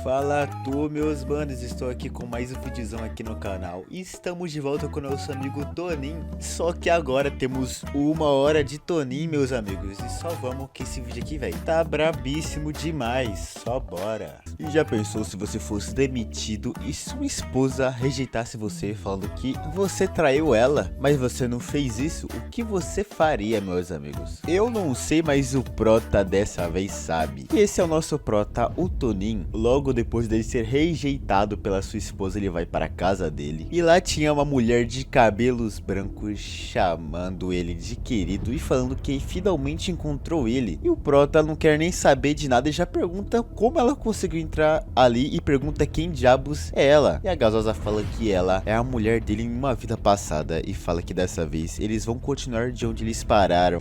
Fala tu, meus manos, estou aqui com mais um videozão aqui no canal. E estamos de volta com o nosso amigo Tonin. Só que agora temos 1 hora de Tonin, meus amigos. E só vamos que esse vídeo aqui, velho, tá brabíssimo demais. Só bora. E já pensou se você fosse demitido e sua esposa rejeitasse você falando que você traiu ela, mas você não fez isso? O que você faria, meus amigos? Eu não sei, mas o Prota dessa vez sabe. E esse é o nosso Prota, o Tonin. Logo depois dele ser rejeitado pela sua esposa, ele vai para a casa dele. E lá tinha uma mulher de cabelos brancos chamando ele de querido e falando que finalmente encontrou ele. E o Prota não quer nem saber de nada e já pergunta como ela conseguiu entrar ali e pergunta quem diabos é ela. E a gasosa fala que ela é a mulher dele em uma vida passada e fala que dessa vez eles vão continuar de onde eles pararam.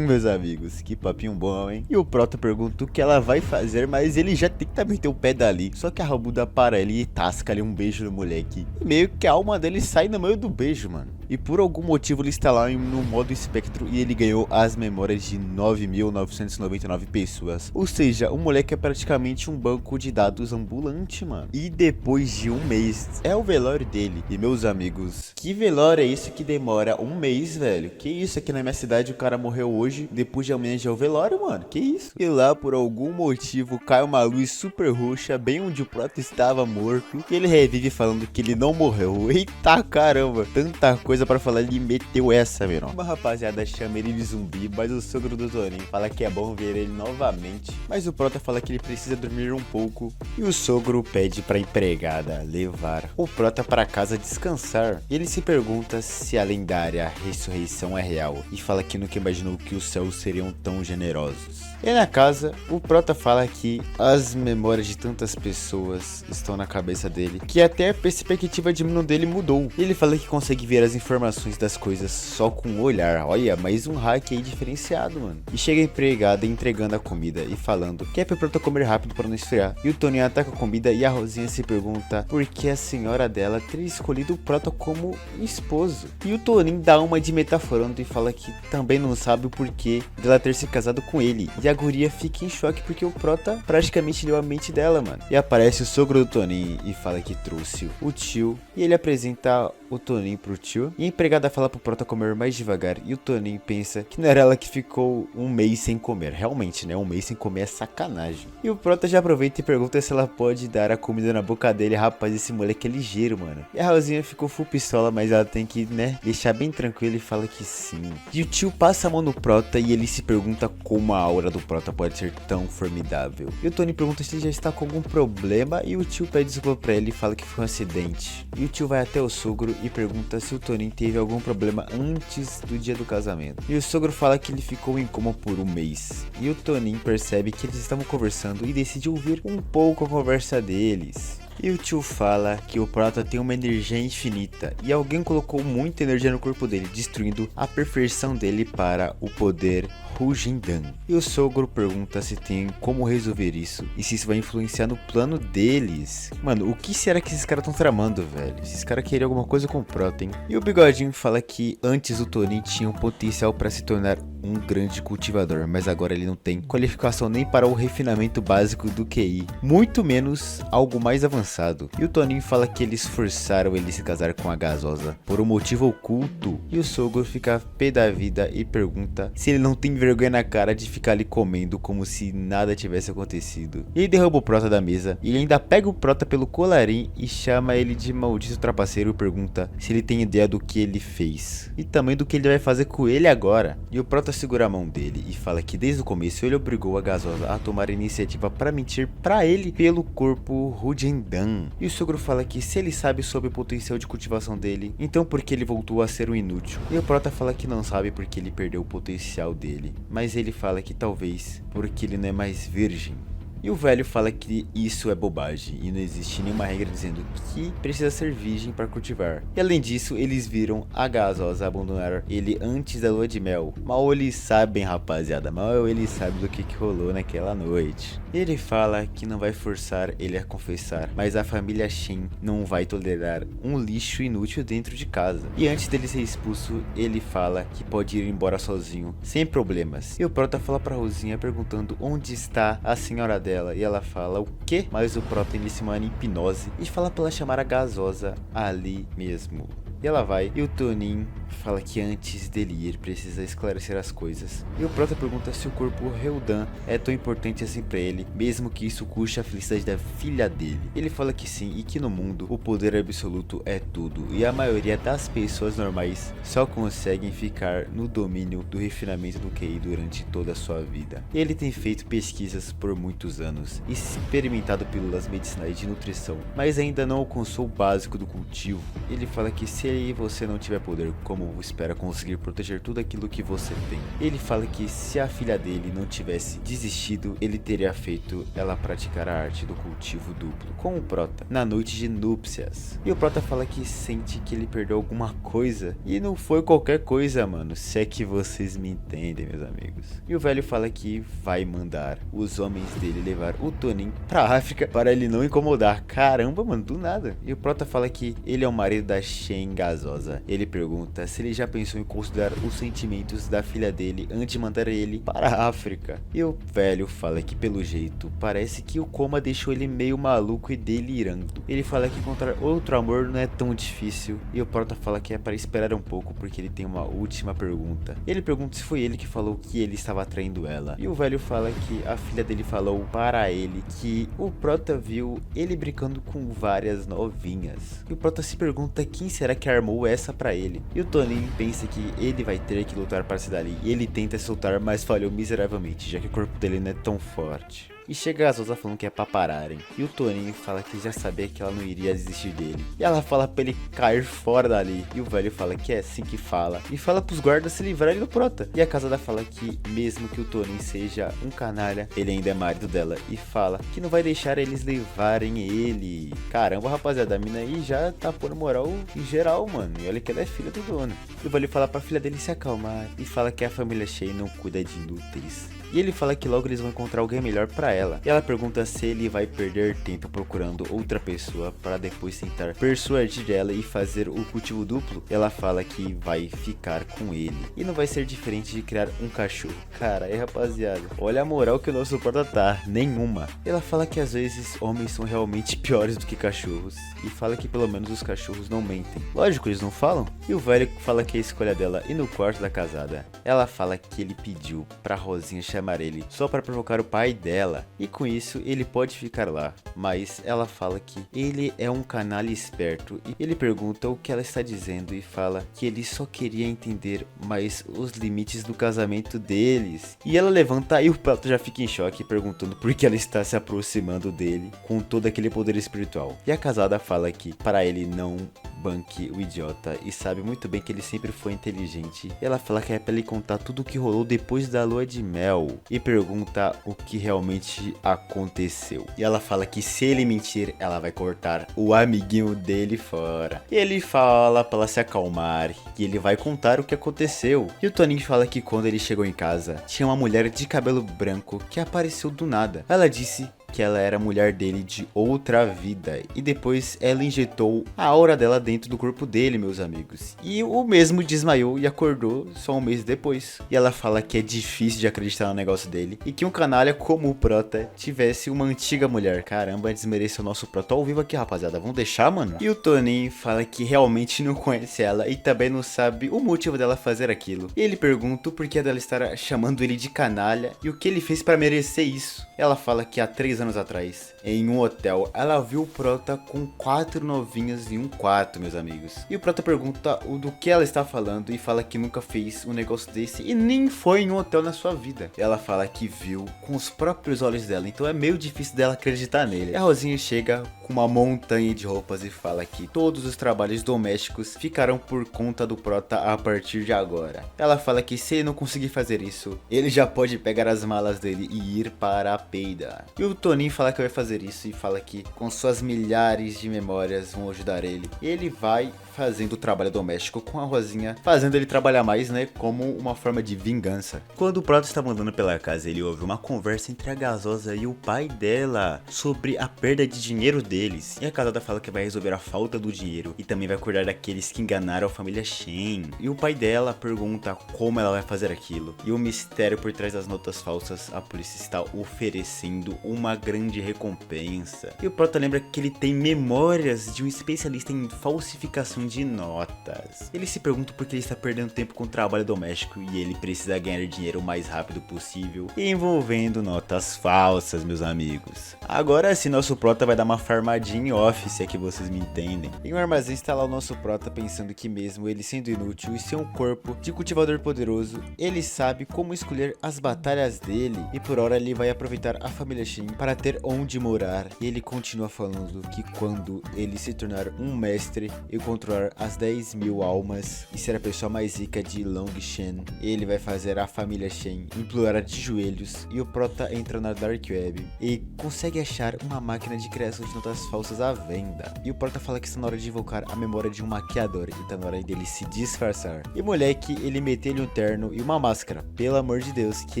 Meus amigos, que papinho bom, hein? E o Prota pergunta o que ela vai fazer, mas ele já tenta meter o pé dali. Só que a Rabuda para ele e tasca ali um beijo no moleque. E meio que a alma dele sai no meio do beijo, mano. E por algum motivo ele está lá no modo espectro e ele ganhou as memórias de 9.999 pessoas. Ou seja, o moleque é praticamente um banco de dados ambulante, mano. E depois de um mês, é o velório dele. E meus amigos, que velório é isso que demora um mês, velho? Que isso, aqui na minha cidade o cara morreu hoje, depois de amanhã já é o velório, mano. Que isso? E lá por algum motivo cai uma luz super roxa bem onde o Prota estava morto. E ele revive falando que ele não morreu. Eita caramba, tanta coisa pra falar, ele meteu essa, meu. Uma rapaziada chama ele de zumbi, mas o sogro do Tonin fala que é bom ver ele novamente. Mas o Prota fala que ele precisa dormir um pouco. E o sogro pede pra empregada levar o Prota pra casa descansar. E ele se pergunta se a lendária ressurreição é real. E fala que nunca imaginou que os céus seriam tão generosos. E na casa, o Prota fala que as memórias de tantas pessoas estão na cabeça dele, que até a perspectiva de mundo dele mudou. Ele fala que consegue ver as informações das coisas só com o olhar. Olha, mais um hack aí diferenciado, mano. E chega a empregada entregando a comida e falando que é pro Prota comer rápido para não esfriar. E o Toninho ataca a comida e a Rosinha se pergunta por que a senhora dela teria escolhido o Prota como esposo. E o Toninho dá uma de metaforando e fala que também não sabe o porquê dela ter se casado com ele. E a guria fica em choque porque o Prota praticamente leu a mente dela, mano. E aparece o sogro do Toninho e fala que trouxe o tio. E ele apresenta o Toninho pro tio. E a empregada fala pro Prota comer mais devagar. E o Toninho pensa que não era ela que ficou um mês sem comer. Realmente, né? Um mês sem comer é sacanagem. E o Prota já aproveita e pergunta se ela pode dar a comida na boca dele. Rapaz, esse moleque é ligeiro, mano. E a Rosinha ficou full pistola, mas ela tem que, né, deixar bem tranquilo e fala que sim. E o tio passa a mão no Prota e ele se pergunta como a aura do Prota pode ser tão formidável. E o Tony pergunta se ele já está com algum problema e o tio pede desculpa pra ele e fala que foi um acidente. E o tio vai até o sogro e pergunta se o Tony teve algum problema antes do dia do casamento. E o sogro fala que ele ficou em coma por um mês. E o Toninho percebe que eles estavam conversando e decide ouvir um pouco a conversa deles. E o tio fala que o Prota tem uma energia infinita e alguém colocou muita energia no corpo dele, destruindo a perfeição dele para o poder Rugendan. E o sogro pergunta se tem como resolver isso e se isso vai influenciar no plano deles. Mano, o que será que esses caras estão tramando, velho? Esses caras queriam alguma coisa com o Prota, hein? E o Bigodinho fala que antes o Toninho tinha um potencial para se tornar um grande cultivador, mas agora ele não tem qualificação nem para o refinamento básico do QI, muito menos algo mais avançado. E o Toninho fala que eles forçaram ele a se casar com a gasosa por um motivo oculto. E o sogro fica pé da vida e pergunta se ele não tem vergonha na cara de ficar ali comendo como se nada tivesse acontecido. E ele derruba o Prota da mesa e ainda pega o Prota pelo colarinho e chama ele de maldito trapaceiro e pergunta se ele tem ideia do que ele fez e também do que ele vai fazer com ele agora. E o Prota segura a mão dele e fala que desde o começo ele obrigou a gasosa a tomar a iniciativa para mentir para ele pelo corpo Rugendan. E o sogro fala que se ele sabe sobre o potencial de cultivação dele, então por que ele voltou a ser um inútil? E o Prota fala que não sabe porque ele perdeu o potencial dele, mas ele fala que talvez porque ele não é mais virgem. E o velho fala que isso é bobagem e não existe nenhuma regra dizendo que precisa ser virgem para cultivar. E além disso, eles viram a gasosa abandonar ele antes da lua de mel. Mal eles sabem, rapaziada, mal eles sabem do que rolou naquela noite. Ele fala que não vai forçar ele a confessar, mas a família Shen não vai tolerar um lixo inútil dentro de casa. E antes dele ser expulso, ele fala que pode ir embora sozinho, sem problemas. E o Prota fala pra Rosinha perguntando onde está a senhora dela, e ela fala o quê? Mas o Prota ele se manda em hipnose e fala pra ela chamar a gasosa ali mesmo. E ela vai, e o Tonin fala que antes dele ir precisa esclarecer as coisas. E o Prota pergunta se o corpo Reudan é tão importante assim pra ele, mesmo que isso custe a felicidade da filha dele. Ele fala que sim, e que no mundo o poder absoluto é tudo, e a maioria das pessoas normais só conseguem ficar no domínio do refinamento do QI durante toda a sua vida. Ele tem feito pesquisas por muitos anos e experimentado pílulas medicinais de nutrição, mas ainda não alcançou o básico do cultivo. Ele fala que se você não tiver poder, como espera conseguir proteger tudo aquilo que você tem? Ele fala que se a filha dele não tivesse desistido, ele teria feito ela praticar a arte do cultivo duplo com o Prota na noite de núpcias. E o Prota fala que sente que ele perdeu alguma coisa, e não foi qualquer coisa, mano, se é que vocês me entendem, meus amigos. E o velho fala que vai mandar os homens dele levar o Tonin pra África para ele não incomodar. Caramba, mano, do nada. E o Prota fala que ele é o marido da Shen gasosa. Ele pergunta se ele já pensou em considerar os sentimentos da filha dele antes de mandar ele para a África. E o velho fala que pelo jeito parece que o coma deixou ele meio maluco e delirando. Ele fala que encontrar outro amor não é tão difícil, e o Prota fala que é para esperar um pouco porque ele tem uma última pergunta. Ele pergunta se foi ele que falou que ele estava traindo ela, e o velho fala que a filha dele falou para ele que o Prota viu ele brincando com várias novinhas. E o Prota se pergunta quem será que armou essa pra ele. E o Tonin pensa que ele vai ter que lutar para sair dali. E ele tenta soltar, mas falhou miseravelmente, já que o corpo dele não é tão forte. E chega a Gasosa falando que é pra pararem. E o Toninho fala que já sabia que ela não iria desistir dele. E ela fala pra ele cair fora dali. E o velho fala que é assim que fala. E fala pros guardas se livrarem do Prota. E a Casada fala que mesmo que o Toninho seja um canalha, ele ainda é marido dela. E fala que não vai deixar eles levarem ele. Caramba, rapaziada, a mina aí já tá pondo moral em geral, mano. E olha que ela é filha do dono. E o velho fala pra filha dele se acalmar. E fala que a família Shen não cuida de inúteis. E ele fala que logo eles vão encontrar alguém melhor pra ela. E ela pergunta se ele vai perder tempo procurando outra pessoa para depois tentar persuadir ela e fazer o cultivo duplo. Ela fala que vai ficar com ele. E não vai ser diferente de criar um cachorro. Cara, aí rapaziada, olha a moral que o nosso Prota tá. Nenhuma. Ela fala que às vezes homens são realmente piores do que cachorros. E fala que pelo menos os cachorros não mentem. Lógico, eles não falam. E o velho fala que é a escolha dela ir no quarto da casada. Ela fala que ele pediu pra Rosinha chamar ele só para provocar o pai dela, e com isso ele pode ficar lá, mas ela fala que ele é um canalha esperto, e ele pergunta o que ela está dizendo e fala que ele só queria entender mais os limites do casamento deles. E ela levanta e o Prota já fica em choque perguntando por que ela está se aproximando dele com todo aquele poder espiritual. E a casada fala que para ele não banque o idiota e sabe muito bem que ele sempre foi inteligente. E ela fala que é pra ele contar tudo o que rolou depois da lua de mel e pergunta o que realmente aconteceu. E ela fala que se ele mentir, ela vai cortar o amiguinho dele fora. E ele fala pra ela se acalmar e ele vai contar o que aconteceu. E o Toninho fala que quando ele chegou em casa, tinha uma mulher de cabelo branco que apareceu do nada. Ela disse que ela era mulher dele de outra vida, e depois ela injetou a aura dela dentro do corpo dele, meus amigos, e o mesmo desmaiou e acordou só um mês depois. E ela fala que é difícil de acreditar no negócio dele, e que um canalha como o Prota tivesse uma antiga mulher. Caramba, desmereceu o nosso Prota ao vivo aqui, rapaziada, vamos deixar, mano? E o Toninho fala que realmente não conhece ela e também não sabe o motivo dela fazer aquilo. E ele pergunta o porquê dela estar chamando ele de canalha e o que ele fez pra merecer isso. Ela fala que há 3 anos atrás, em um hotel, ela viu o Prota com 4 novinhas em um quarto, meus amigos. E o Prota pergunta o do que ela está falando e fala que nunca fez um negócio desse e nem foi em um hotel na sua vida. Ela fala que viu com os próprios olhos dela, então é meio difícil dela acreditar nele. E a Rosinha chega com uma montanha de roupas e fala que todos os trabalhos domésticos ficarão por conta do Prota a partir de agora. Ela fala que se ele não conseguir fazer isso, ele já pode pegar as malas dele e ir para a peida. E o Toninho fala que vai fazer isso e fala que com suas milhares de memórias vão ajudar ele. E ele vai fazendo o trabalho doméstico com a Rosinha, fazendo ele trabalhar mais, né, como uma forma de vingança. Quando o Prota está andando pela casa, ele ouve uma conversa entre a Gasosa e o pai dela sobre a perda de dinheiro deles. E a Gasosa fala que vai resolver a falta do dinheiro e também vai cuidar daqueles que enganaram a família Shen. E o pai dela pergunta como ela vai fazer aquilo. E o mistério por trás das notas falsas, a polícia está oferecendo uma grande recompensa. E o Prota lembra que ele tem memórias de um especialista em falsificação de notas. Ele se pergunta por que ele está perdendo tempo com o trabalho doméstico e ele precisa ganhar dinheiro o mais rápido possível, envolvendo notas falsas, meus amigos. Agora sim, nosso Prota vai dar uma farmadinha em off, se é que vocês me entendem. Em um armazém está lá o nosso Prota pensando que mesmo ele sendo inútil e ser um corpo de cultivador poderoso, ele sabe como escolher as batalhas dele e por hora ele vai aproveitar a família Shen para ter onde morar. E ele continua falando que quando ele se tornar um mestre e controlar as 10.000 almas e ser a pessoa mais rica de Longshan, ele vai fazer a família Shen implorar de joelhos. E o Prota entra na Dark Web e consegue achar uma máquina de criação de notas falsas à venda. E o Prota fala que está na hora de invocar a memória de um maquiador e está na hora dele se disfarçar. E moleque, ele meteu-lhe um terno e uma máscara. Pelo amor de Deus, que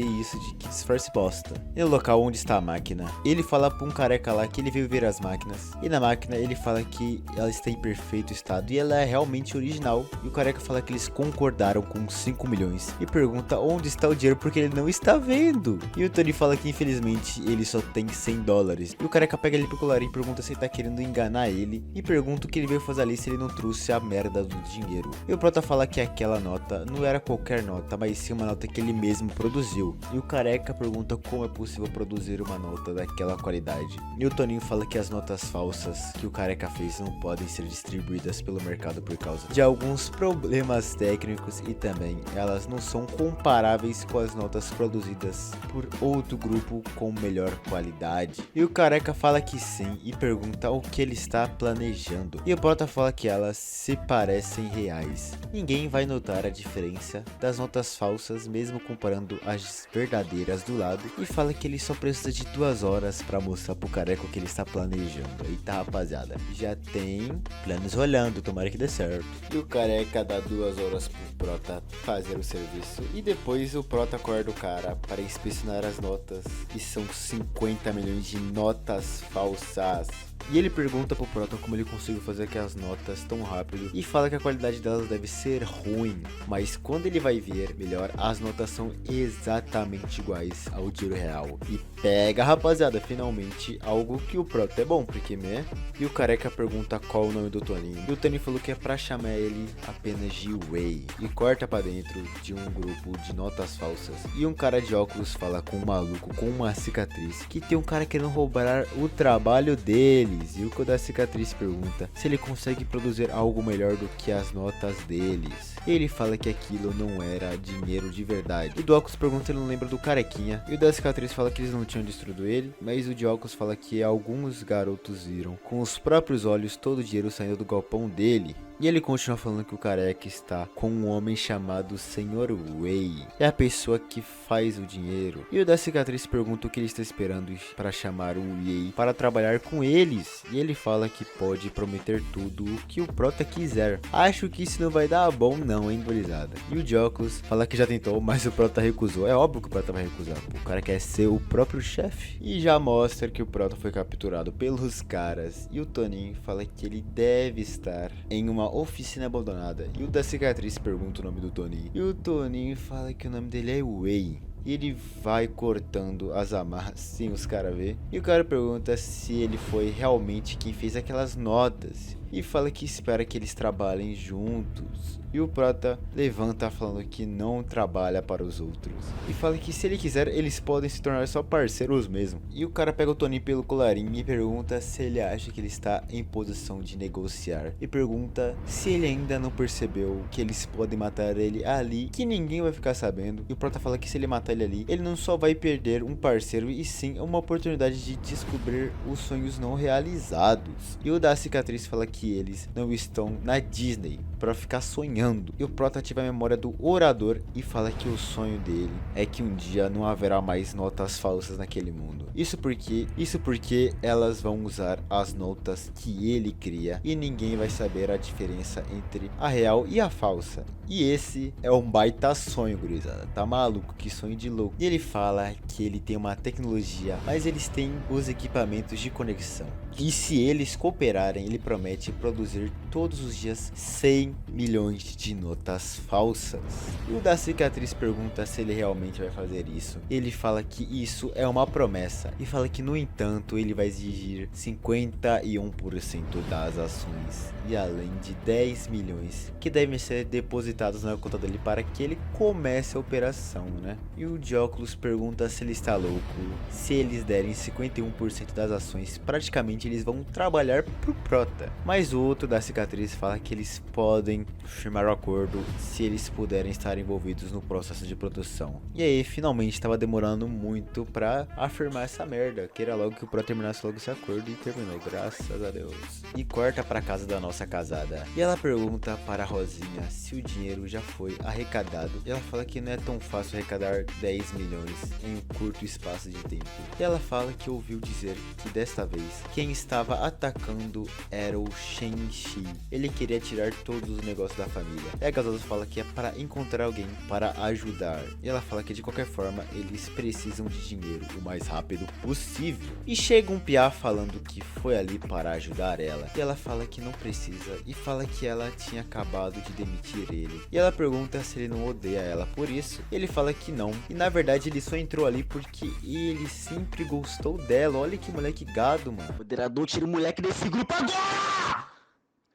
isso de que disfarce bosta. E no local onde está a máquina, ele fala pra um careca lá que ele veio ver as máquinas. E na máquina ele fala que ela está em perfeito estado e ela é realmente original. E o careca fala que eles concordaram com 5 milhões. E pergunta onde está o dinheiro porque ele não está vendo. E o Tony fala que infelizmente ele só tem 100 dólares. E o careca pega ele pro colarinho e pergunta se ele tá querendo enganar ele. E pergunta o que ele veio fazer ali se ele não trouxe a merda do dinheiro. E o Prota fala que aquela nota não era qualquer nota, mas sim uma nota que ele mesmo produziu. E o careca pergunta como é possível produzir uma nota daquela qualidade. E o Toninho fala que as notas falsas que o careca fez não podem ser distribuídas pelo mercado por causa de alguns problemas técnicos e também elas não são comparáveis com as notas produzidas por outro grupo com melhor qualidade. E o careca fala que sim e pergunta o que ele está planejando. E o Prota fala que elas se parecem reais. Ninguém vai notar a diferença das notas falsas mesmo comparando as verdadeiras do lado. E fala que ele só precisa de 2 horas para mostrar pro careca o que ele está planejando. Eita rapaziada, já tem planos rolando, tomara que dê certo. E o careca dá 2 horas pro Prota fazer o serviço. E depois o Prota acorda o cara para inspecionar as notas. E são 50 milhões de notas falsas. E ele pergunta pro Prota como ele conseguiu fazer aquelas notas tão rápido e fala que a qualidade delas deve ser ruim, mas quando ele vai ver melhor, as notas são exatamente iguais ao dinheiro real. E pega, rapaziada, finalmente algo que o Prota é bom, porque né? E o careca pergunta qual o nome do Toninho. E o Toninho falou que é pra chamar ele apenas de Wei. E corta pra dentro de um grupo de notas falsas. E um cara de óculos fala com um maluco com uma cicatriz que tem um cara querendo roubar o trabalho deles. E o da cicatriz pergunta se ele consegue produzir algo melhor do que as notas deles. Ele fala que aquilo não era dinheiro de verdade. E o do óculos pergunta se ele não lembra do carequinha. E o da cicatriz fala que eles não tinham destruído ele. Mas o de óculos fala que alguns garotos viram com os próprios olhos todo o dinheiro saindo do galpão dele. E ele continua falando que o careca está com um homem chamado Senhor Wei. É a pessoa que faz o dinheiro. E o da cicatriz pergunta o que ele está esperando para chamar o Wei para trabalhar com eles. E ele fala que pode prometer tudo o que o Prota quiser. Acho que isso não vai dar bom não, hein, gurizada. E o de óculos fala que já tentou, mas o Prota recusou. É óbvio que o Prota vai recusar. O cara quer ser o próprio chefe. E já mostra que o Prota foi capturado pelos caras. E o Toninho fala que ele deve estar em uma oficina abandonada. E o da cicatriz pergunta o nome do Toninho. E o Toninho fala que o nome dele é Wei. E ele vai cortando as amarras sem os caras ver. E o cara pergunta se ele foi realmente quem fez aquelas notas. E fala que espera que eles trabalhem juntos. E o Prota levanta falando que não trabalha para os outros. E fala que se ele quiser, eles podem se tornar só parceiros mesmo. E o cara pega o Toninho pelo colarinho e pergunta se ele acha que ele está em posição de negociar. E pergunta se ele ainda não percebeu que eles podem matar ele ali, que ninguém vai ficar sabendo. E o Prota fala que se ele matar pele ali, ele não só vai perder um parceiro, e sim uma oportunidade de descobrir os sonhos não realizados. E o da cicatriz fala que eles não estão na Disney pra ficar sonhando. E o Prota ativa a memória do orador e fala que o sonho dele é que um dia não haverá mais notas falsas naquele mundo. Isso porque elas vão usar as notas que ele cria e ninguém vai saber a diferença entre a real e a falsa. E esse é um baita sonho, gurizada. Tá maluco? Que sonho de louco. E ele fala que ele tem uma tecnologia, mas eles têm os equipamentos de conexão. E se eles cooperarem, ele promete produzir todos os dias 100 milhões de notas falsas. E o da cicatriz pergunta se ele realmente vai fazer isso. Ele fala que isso é uma promessa e fala que, no entanto, ele vai exigir 51% das ações e além de 10 milhões que devem ser depositados na conta dele para que ele comece a operação, né? E o Dióculos pergunta se ele está louco. Se eles derem 51% das ações, praticamente eles vão trabalhar pro Prota. Mas o outro da cicatriz fala que eles podem firmar o acordo se eles puderem estar envolvidos no processo de produção. E aí, finalmente, estava demorando muito pra afirmar essa merda. Queira logo que o Prota terminasse logo esse acordo, e terminou, graças a Deus. E corta pra casa da nossa casada. E ela pergunta para a Rosinha se o dinheiro já foi arrecadado. E ela fala que não é tão fácil arrecadar 10 milhões em um curto espaço de tempo. E ela fala que ouviu dizer que desta vez quem estava atacando era o Shen-Chi. Ele queria tirar todos os negócios da família. E a Gazosa fala que é para encontrar alguém para ajudar. E ela fala que de qualquer forma eles precisam de dinheiro o mais rápido possível. E chega um piá falando que foi ali para ajudar ela. E ela fala que não precisa e fala que ela tinha acabado de demitir ele. E ela pergunta se ele não odeia ela por isso. E ele fala que não. E na verdade ele só entrou ali porque ele sempre gostou dela. Olha que moleque gado, mano. Moderador, tira o moleque desse grupo agora!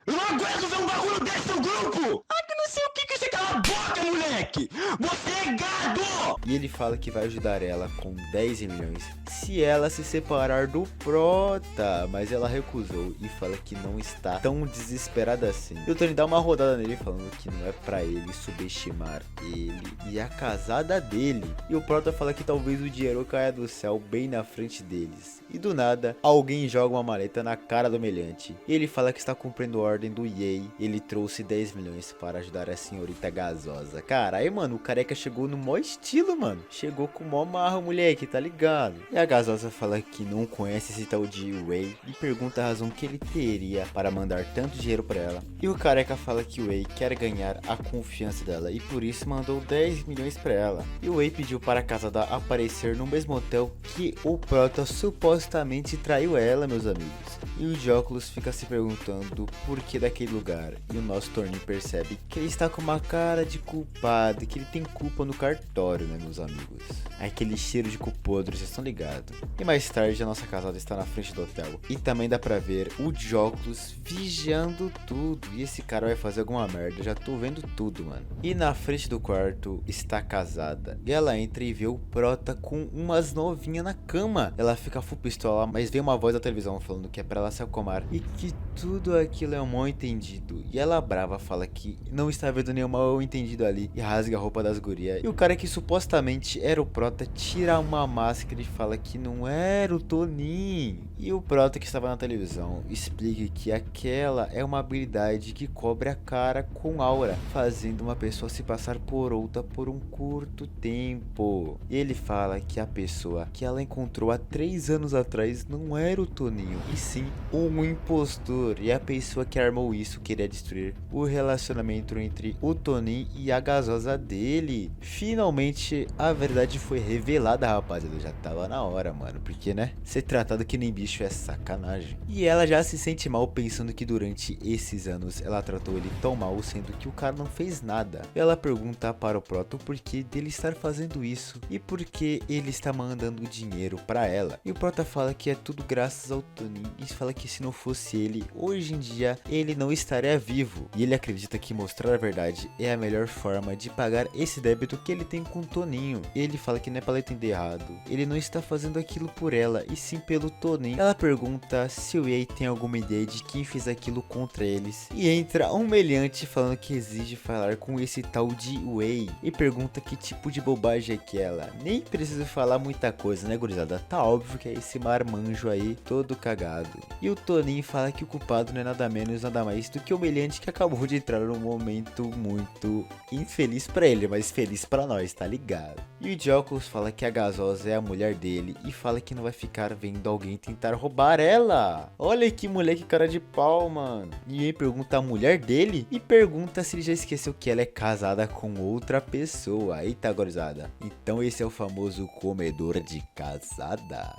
Eu não aguento ver um bagulho desse no grupo! Ah, que não sei o que você cala a boca, moleque! Você é gado! E ele fala que vai ajudar ela com 10 milhões se ela se separar do Prota, mas ela recusou e fala que não está tão desesperada assim. E o Tony dá uma rodada nele falando que não é pra ele subestimar ele e a casada dele. E o Prota fala que talvez o dinheiro caia do céu bem na frente deles. E do nada, alguém joga uma maleta na cara do meliante. E ele fala que está cumprindo a ordem do Yei. Ele trouxe 10 milhões para ajudar a senhorita Gasosa. Caralho, mano, o careca chegou no maior estilo, mano. Chegou com o maior marro, moleque, tá ligado? E a Gasosa fala que não conhece esse tal de Wei e pergunta a razão que ele teria para mandar tanto dinheiro para ela. E o careca fala que o Wei quer ganhar a confiança dela e por isso mandou 10 milhões para ela. E o Wei pediu para a casada aparecer no mesmo hotel que o Prota supostamente traiu ela, meus amigos. E o Dióculos fica se perguntando por que daquele lugar. E o nosso Torninho percebe que ele está com uma cara de culpado, que ele tem culpa no cartório, né, meus amigos? Aquele cheiro de cu podre, vocês estão ligados. E mais tarde a nossa casada está na frente do hotel. E também dá pra ver o Dióculos vigiando tudo. E esse cara vai fazer alguma merda, eu já tô vendo tudo, mano. E na frente do quarto está a casada. E ela entra e vê o Prota com umas novinhas na cama. Ela fica full pistola, mas vem uma voz da televisão falando que é pra ela se acalmar. E que tudo aquilo é um mal entendido. E ela brava fala que não está vendo nenhum mal entendido ali. E rasga a roupa das gurias. E o cara que supostamente era o Prota tira uma máscara e fala que não era o Toninho. E o Prota que estava na televisão explica que aquela é uma habilidade que cobre a cara com aura, fazendo uma pessoa se passar por outra por um curto tempo. E ele fala que a pessoa que ela encontrou há 3 anos atrás não era o Toninho, e sim um impostor. E a pessoa que armou isso queria destruir o relacionamento entre o Toninho e a gasosa dele. Finalmente a verdade foi revelada, rapaziada. Já tava na hora, mano, porque né, ser tratado que nem bicho é sacanagem. E ela já se sente mal pensando que durante esses anos ela tratou ele tão mal, sendo que o cara não fez nada. Ela pergunta para o Prota o porquê dele estar fazendo isso e por que ele está mandando dinheiro para ela. E o Prota fala que é tudo graças ao Toninho e fala que se não fosse ele, hoje em dia ele não estaria vivo. E ele acredita que mostrar a verdade é a melhor forma de pagar esse débito que ele tem com o Toninho. Ele fala que não é pra ela entender errado. Ele não está fazendo aquilo por ela, e sim pelo Toninho. Ela pergunta se o Wei tem alguma ideia de quem fez aquilo contra eles. E entra um meliante falando que exige falar com esse tal de Wei. E pergunta que tipo de bobagem é aquela. Nem preciso falar muita coisa, né, gurizada? Tá óbvio que é esse marmanjo aí, todo cagado. E o Toninho fala que o culpado não é nada menos, nada mais do que o meliante que acabou de entrar num momento muito infeliz pra ele, mas feliz pra nós, tá ligado? E o Jocos fala que a gasosa é a mulher dele e fala que não vai ficar vendo alguém tentar roubar ela. Olha que moleque cara de pau, mano. E aí pergunta a mulher dele e pergunta se ele já esqueceu que ela é casada com outra pessoa. Eita, gurizada. Então esse é o famoso comedor de casada.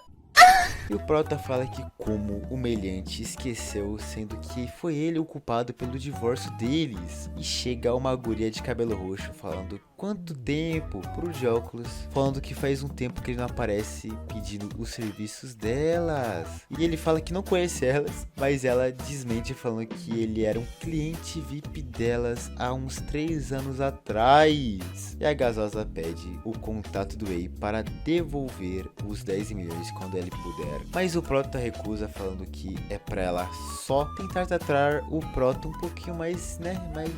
E o Prota fala que como o meliante esqueceu, sendo que foi ele o culpado pelo divórcio deles. E chega uma guria de cabelo roxo falando quanto tempo pro Jóculos, falando que faz um tempo que ele não aparece pedindo os serviços delas. E ele fala que não conhece elas, mas ela desmente falando que ele era um cliente VIP delas há uns 3 anos atrás. E a gasosa pede o contato do Wei para devolver os 10 milhões quando ele puder. Mas o Prota recusa, falando que é pra ela só tentar tratar o Prota um pouquinho mais, né,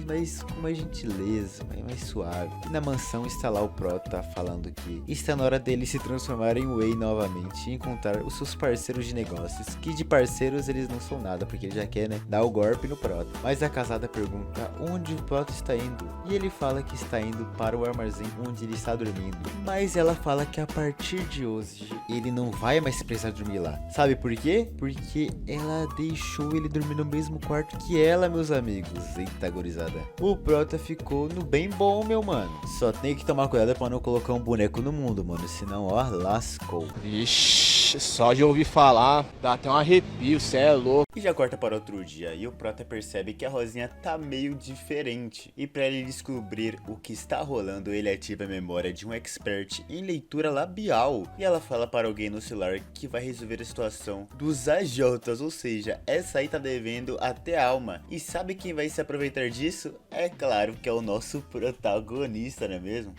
mais com mais gentileza, mais suave. E na mansão está lá o Prota falando que está na hora dele se transformar em Wei novamente e encontrar os seus parceiros de negócios, que de parceiros eles não são nada, porque ele já quer, né, dar o golpe no Prota. Mas a casada pergunta onde o Prota está indo, e ele fala que está indo para o armazém onde ele está dormindo. Mas ela fala que a partir de hoje ele não vai mais precisar dormir lá. Sabe por quê? Porque ela deixou ele dormir no mesmo quarto que ela, meus amigos. Eita, gurizada. O Prota ficou no bem bom, meu mano. Só tem que tomar cuidado pra não colocar um boneco no mundo, mano. Senão, ó, lascou. Ixi, só de ouvir falar, dá até um arrepio, cê é louco. E já corta para outro dia, e o Prota percebe que a Rosinha tá meio diferente. E pra ele descobrir o que está rolando, ele ativa a memória de um expert em leitura labial. E ela fala para alguém no celular que vai resolver a situação dos agiotas, ou seja, essa aí tá devendo até alma. E sabe quem vai se aproveitar disso? É claro que é o nosso protagonista, não é mesmo?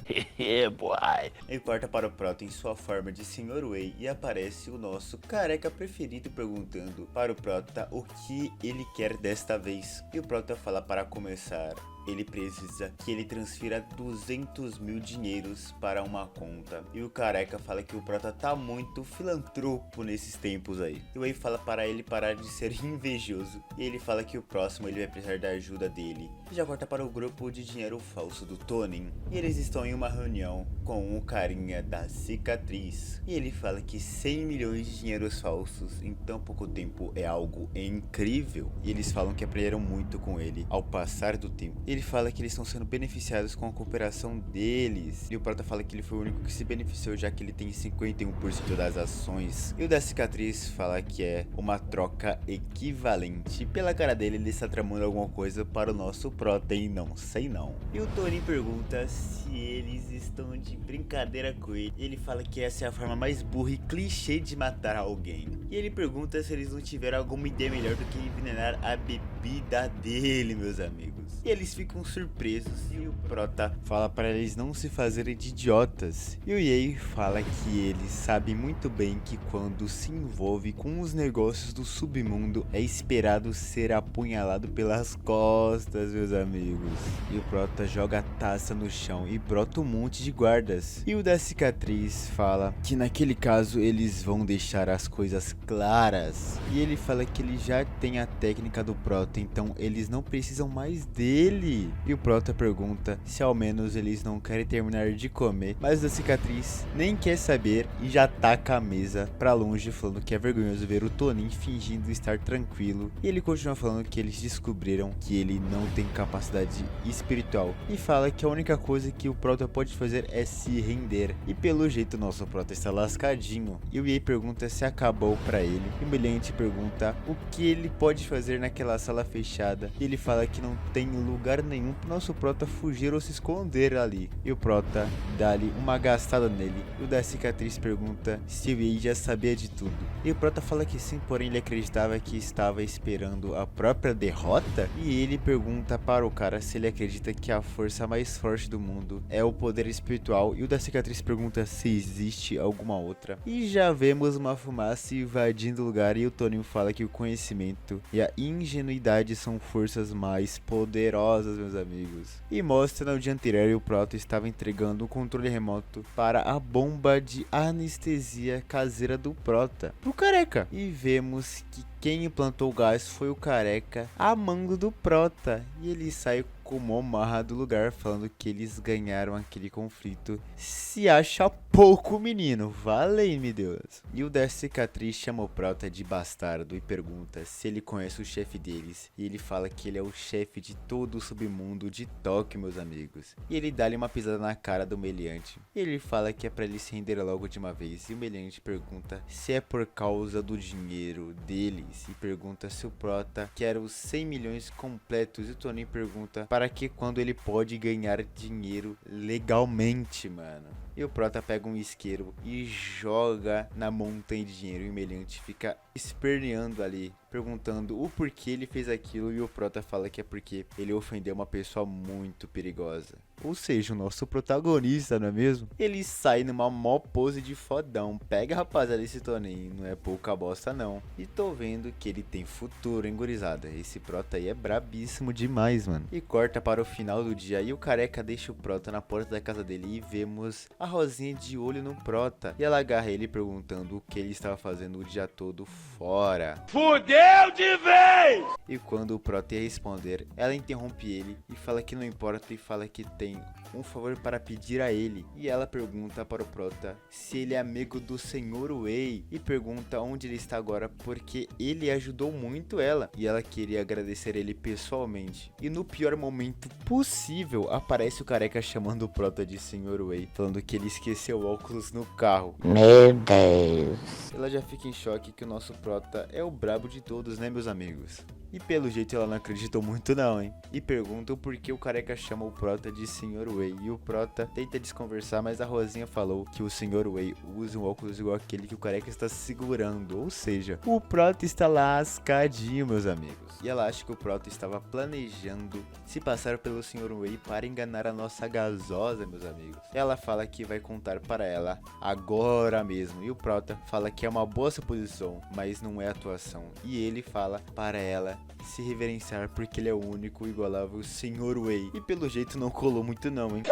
boy. Ele corta para o Prota em sua forma de Sr. Wei e aparece o nosso careca preferido perguntando para o Prota o que ele quer desta vez. E o Prota fala para começar. Ele precisa que ele transfira 200 mil dinheiros para uma conta. E o careca fala que o Prota tá muito filantropo nesses tempos aí. E o Wei fala para ele parar de ser invejoso. E ele fala que o próximo ele vai precisar da ajuda dele. E já corta para o grupo de dinheiro falso do Tonin. E eles estão em uma reunião com o carinha da cicatriz. E ele fala que 100 milhões de dinheiros falsos em tão pouco tempo é algo incrível. E eles falam que aprenderam muito com ele ao passar do tempo. Ele fala que eles estão sendo beneficiados com a cooperação deles. E o Prota fala que ele foi o único que se beneficiou, já que ele tem 51% das ações. E o da cicatriz fala que é uma troca equivalente. Pela cara dele, ele está tramando alguma coisa para o nosso Prota, e não sei não. E o Torin pergunta se eles estão de brincadeira com ele. Ele fala que essa é a forma mais burra e clichê de matar alguém. E ele pergunta se eles não tiveram alguma ideia melhor do que envenenar a bebida dele, meus amigos. E eles ficam surpresos e o Prota fala para eles não se fazerem de idiotas. E o Wei fala que ele sabe muito bem que quando se envolve com os negócios do submundo é esperado ser apunhalado pelas costas, meus amigos. E o Prota joga a taça no chão e brota um monte de guardas. E o da cicatriz fala que naquele caso eles vão deixar as coisas claras. E ele fala que ele já tem a técnica do Prota, então eles não precisam mais dele. E o Prota pergunta se ao menos eles não querem terminar de comer, mas a cicatriz nem quer saber e já taca a mesa pra longe, falando que é vergonhoso ver o Tonin fingindo estar tranquilo. E ele continua falando que eles descobriram que ele não tem capacidade espiritual e fala que a única coisa que o Prota pode fazer é se render. E pelo jeito nosso Prota está lascadinho. E o Wei pergunta se acabou pra ele. E o meliante pergunta o que ele pode fazer naquela sala fechada. E ele fala que não tem lugar nenhum pro nosso prota fugir ou se esconder ali. E o prota dá-lhe uma gastada nele. E o da cicatriz pergunta se o Ei já sabia de tudo. E o prota fala que sim, porém ele acreditava que estava esperando a própria derrota. E ele pergunta para o cara se ele acredita que a força mais forte do mundo é o poder espiritual. E o da cicatriz pergunta se existe alguma outra. E já vemos uma fumaça invadindo o lugar. E o Toninho fala que o conhecimento e a ingenuidade são forças mais poderosas, meus amigos. E mostra no dia anterior o prota estava entregando o controle remoto para a bomba de anestesia caseira do prota pro careca. E vemos que quem implantou o gás foi o careca a mando do prota. E ele sai como marra do lugar falando que eles ganharam aquele conflito. Se acha pouco, menino, valei-me Deus. E o da cicatriz chama o prota de bastardo e pergunta se ele conhece o chefe deles. E ele fala que ele é o chefe de todo o submundo de Tóquio, meus amigos. E ele dá-lhe uma pisada na cara do meliante. E ele fala que é pra ele se render logo de uma vez. E o meliante pergunta se é por causa do dinheiro deles. E pergunta se o prota quer os 100 milhões completos. E o Toninho pergunta para que quando ele pode ganhar dinheiro legalmente, mano. E o prota pega um isqueiro e joga na montanha de dinheiro. E o meliante fica esperneando ali, perguntando o porquê ele fez aquilo. E o prota fala que é porque ele ofendeu uma pessoa muito perigosa. Ou seja, o nosso protagonista, não é mesmo? Ele sai numa mó pose de fodão. Pega, rapaziada, esse Toninho, não é pouca bosta não. E tô vendo que ele tem futuro, hein, gurizada. Esse prota aí é brabíssimo demais, mano. E corta para o final do dia. E o careca deixa o prota na porta da casa dele. E vemos a Rosinha de olho no prota. E ela agarra ele perguntando o que ele estava fazendo o dia todo fora. Fudeu de vez! E quando o prota ia responder, ela interrompe ele e fala que não importa e fala que tem um favor para pedir a ele. E ela pergunta para o prota se ele é amigo do Sr. Wei e pergunta onde ele está agora porque ele ajudou muito ela e ela queria agradecer ele pessoalmente. E no pior momento possível aparece o careca chamando o prota de Sr. Wei, falando que ele esqueceu o óculos no carro. Meu Deus. Ela já fica em choque que o nosso prota é o brabo de todos, né, meus amigos? E pelo jeito ela não acreditou muito não, hein? E pergunta o porquê o careca chama o prota de Sr. Wei. E o prota tenta desconversar, mas a Rosinha falou que o Sr. Wei usa um óculos igual aquele que o careca está segurando. Ou seja, o prota está lascadinho, meus amigos. E ela acha que o prota estava planejando se passar pelo Sr. Wei para enganar a nossa gasosa, meus amigos. Ela fala que vai contar para ela agora mesmo. E o prota fala que é uma boa suposição, mas não é atuação. E ele fala para ela se reverenciar porque ele é o único igualável Sr. Wei. E pelo jeito não colou muito não, hein?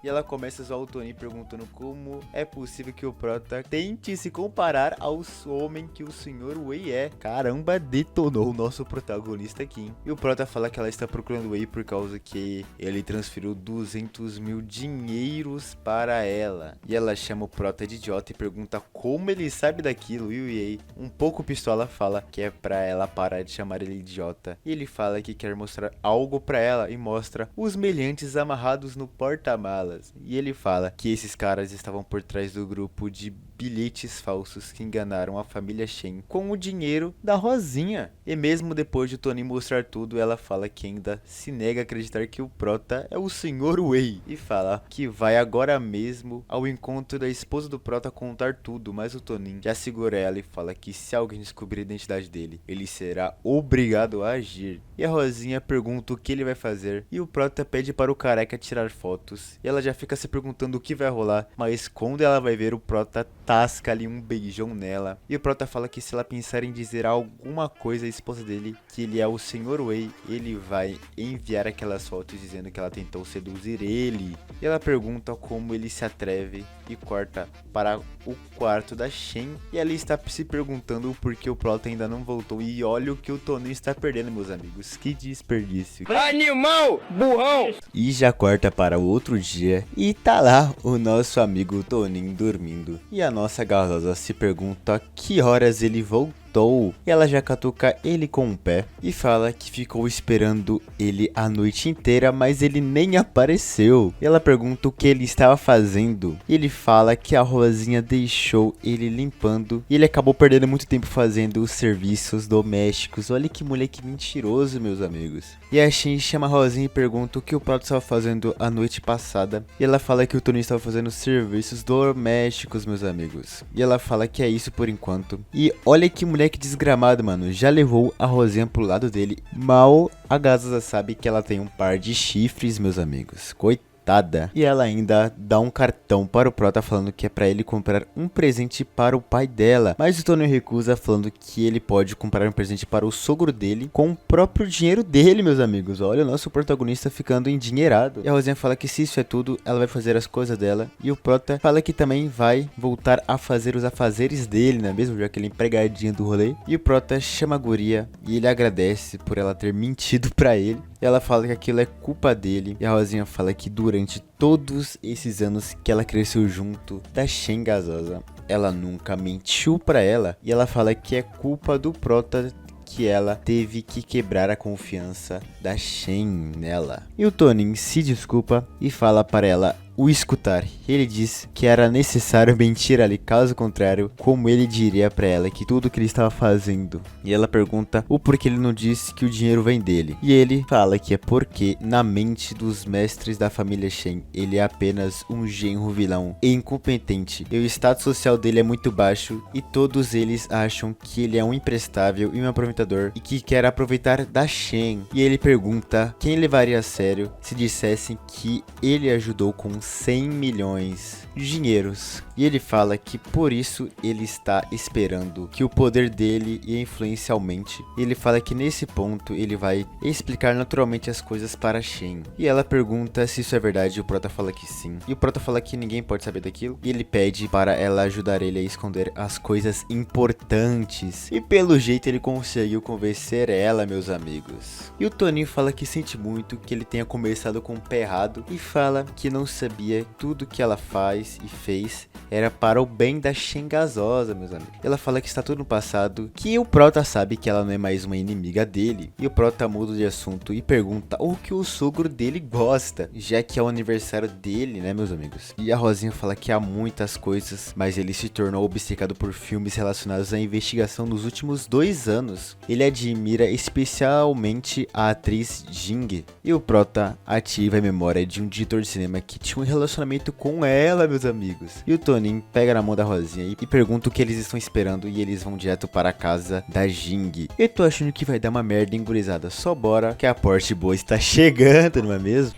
E ela começa a zoar o Tony perguntando como é possível que o prota tente se comparar ao homem que o Sr. Wei é. Caramba, detonou o nosso protagonista aqui, hein? E o prota fala que ela está procurando o Wei por causa que ele transferiu 200 mil dinheiros para ela. E ela chama o prota de idiota e pergunta como ele sabe daquilo. E o Wei, um pouco pistola, fala que é pra ela parar de chamar ele de idiota. E ele fala que quer mostrar algo pra ela e mostra os meliantes amarrados no porta-malas. E ele fala que esses caras estavam por trás do grupo de bilhetes falsos que enganaram a família Shen com o dinheiro da Rosinha. E mesmo depois de Tony mostrar tudo, ela fala que ainda se nega a acreditar que o prota é o Sr. Wei. E fala que vai agora mesmo ao encontro da esposa do prota contar tudo, mas o Tonin já segura ela e fala que se alguém descobrir a identidade dele, ele será obrigado a agir. E a Rosinha pergunta o que ele vai fazer e o prota pede para o careca tirar fotos. E ela já fica se perguntando o que vai rolar, mas quando ela vai ver, o prota tasca ali um beijão nela. E o prota fala que se ela pensar em dizer alguma coisa à esposa dele, que ele é o Sr. Wei, ele vai enviar aquelas fotos dizendo que ela tentou seduzir ele. E ela pergunta como ele se atreve e corta para o quarto da Shen. E ela está se perguntando por que o prota ainda não voltou. E olha o que o Toninho está perdendo, meus amigos. Que desperdício. Animal, burrão! E já corta para o outro dia e tá lá o nosso amigo Toninho dormindo. E a nossa gasosa se pergunta a que horas ele voltou. voltou. E ela já catuca ele com um pé e fala que ficou esperando ele a noite inteira, mas ele nem apareceu. E ela pergunta o que ele estava fazendo. E ele fala que a Rosinha deixou ele limpando e ele acabou perdendo muito tempo fazendo os serviços domésticos. Olha que moleque mentiroso, meus amigos. E a Shin chama a Rosinha e pergunta o que o Proto estava fazendo a noite passada. E ela fala que o Tony estava fazendo serviços domésticos, meus amigos. E ela fala que é isso por enquanto. E olha que moleque desgramado, mano. Já levou a Rosinha pro lado dele. Mal a Gazosa sabe que ela tem um par de chifres, meus amigos. Coitada. E ela ainda dá um cartão para o Prota falando que é para ele comprar um presente para o pai dela. Mas o Tony recusa falando que ele pode comprar um presente para o sogro dele com o próprio dinheiro dele, meus amigos. Olha o nosso protagonista ficando endinheirado. E a Rosinha fala que se isso é tudo, ela vai fazer as coisas dela. E o Prota fala que também vai voltar a fazer os afazeres dele, não é mesmo? Já que ele é empregadinho do rolê. E o Prota chama a guria e ele agradece por ela ter mentido pra ele. E ela fala que aquilo é culpa dele. E a Rosinha fala que durante todos esses anos que ela cresceu junto da Shin Gazosa, ela nunca mentiu pra ela. E ela fala que é culpa do Prota que ela teve que quebrar a confiança da Shin nela. E o Tony se desculpa e fala para ela o escutar. Ele diz que era necessário mentir ali, caso contrário, como ele diria pra ela que tudo que ele estava fazendo. E ela pergunta o porquê ele não disse que o dinheiro vem dele. E ele fala que é porque na mente dos mestres da família Shen, ele é apenas um genro vilão e incompetente. E o status social dele é muito baixo e todos eles acham que ele é um imprestável e um aproveitador e que quer aproveitar da Shen. E ele pergunta quem levaria a sério se dissessem que ele ajudou com 100 milhões de dinheiros. E ele fala que por isso ele está esperando que o poder dele e a influência aumente. E ele fala que nesse ponto ele vai explicar naturalmente as coisas para Shen. E ela pergunta se isso é verdade e o Prota fala que sim. E o Prota fala que ninguém pode saber daquilo. E ele pede para ela ajudar ele a esconder as coisas importantes. E pelo jeito ele conseguiu convencer ela, meus amigos. E o Toninho fala que sente muito que ele tenha começado com o pé errado. E fala que não sabia tudo que ela faz e fez era para o bem da Shin Gazosa, meus amigos. Ela fala que está tudo no passado, que o Prota sabe que ela não é mais uma inimiga dele. E o Prota muda de assunto e pergunta o que o sogro dele gosta, já que é o aniversário dele, né, meus amigos? E a Rosinha fala que há muitas coisas, mas ele se tornou obcecado por filmes relacionados à investigação nos últimos 2 anos. Ele admira especialmente a atriz Jing. E o Prota ativa a memória de um diretor de cinema que tinha um relacionamento com ela, meus amigos. E o Tonin pega na mão da Rosinha e pergunta o que eles estão esperando e eles vão direto para a casa da Jing. Eu tô achando que vai dar uma merda, hein, gurizada? Só bora que a Porsche boa está chegando, não é mesmo?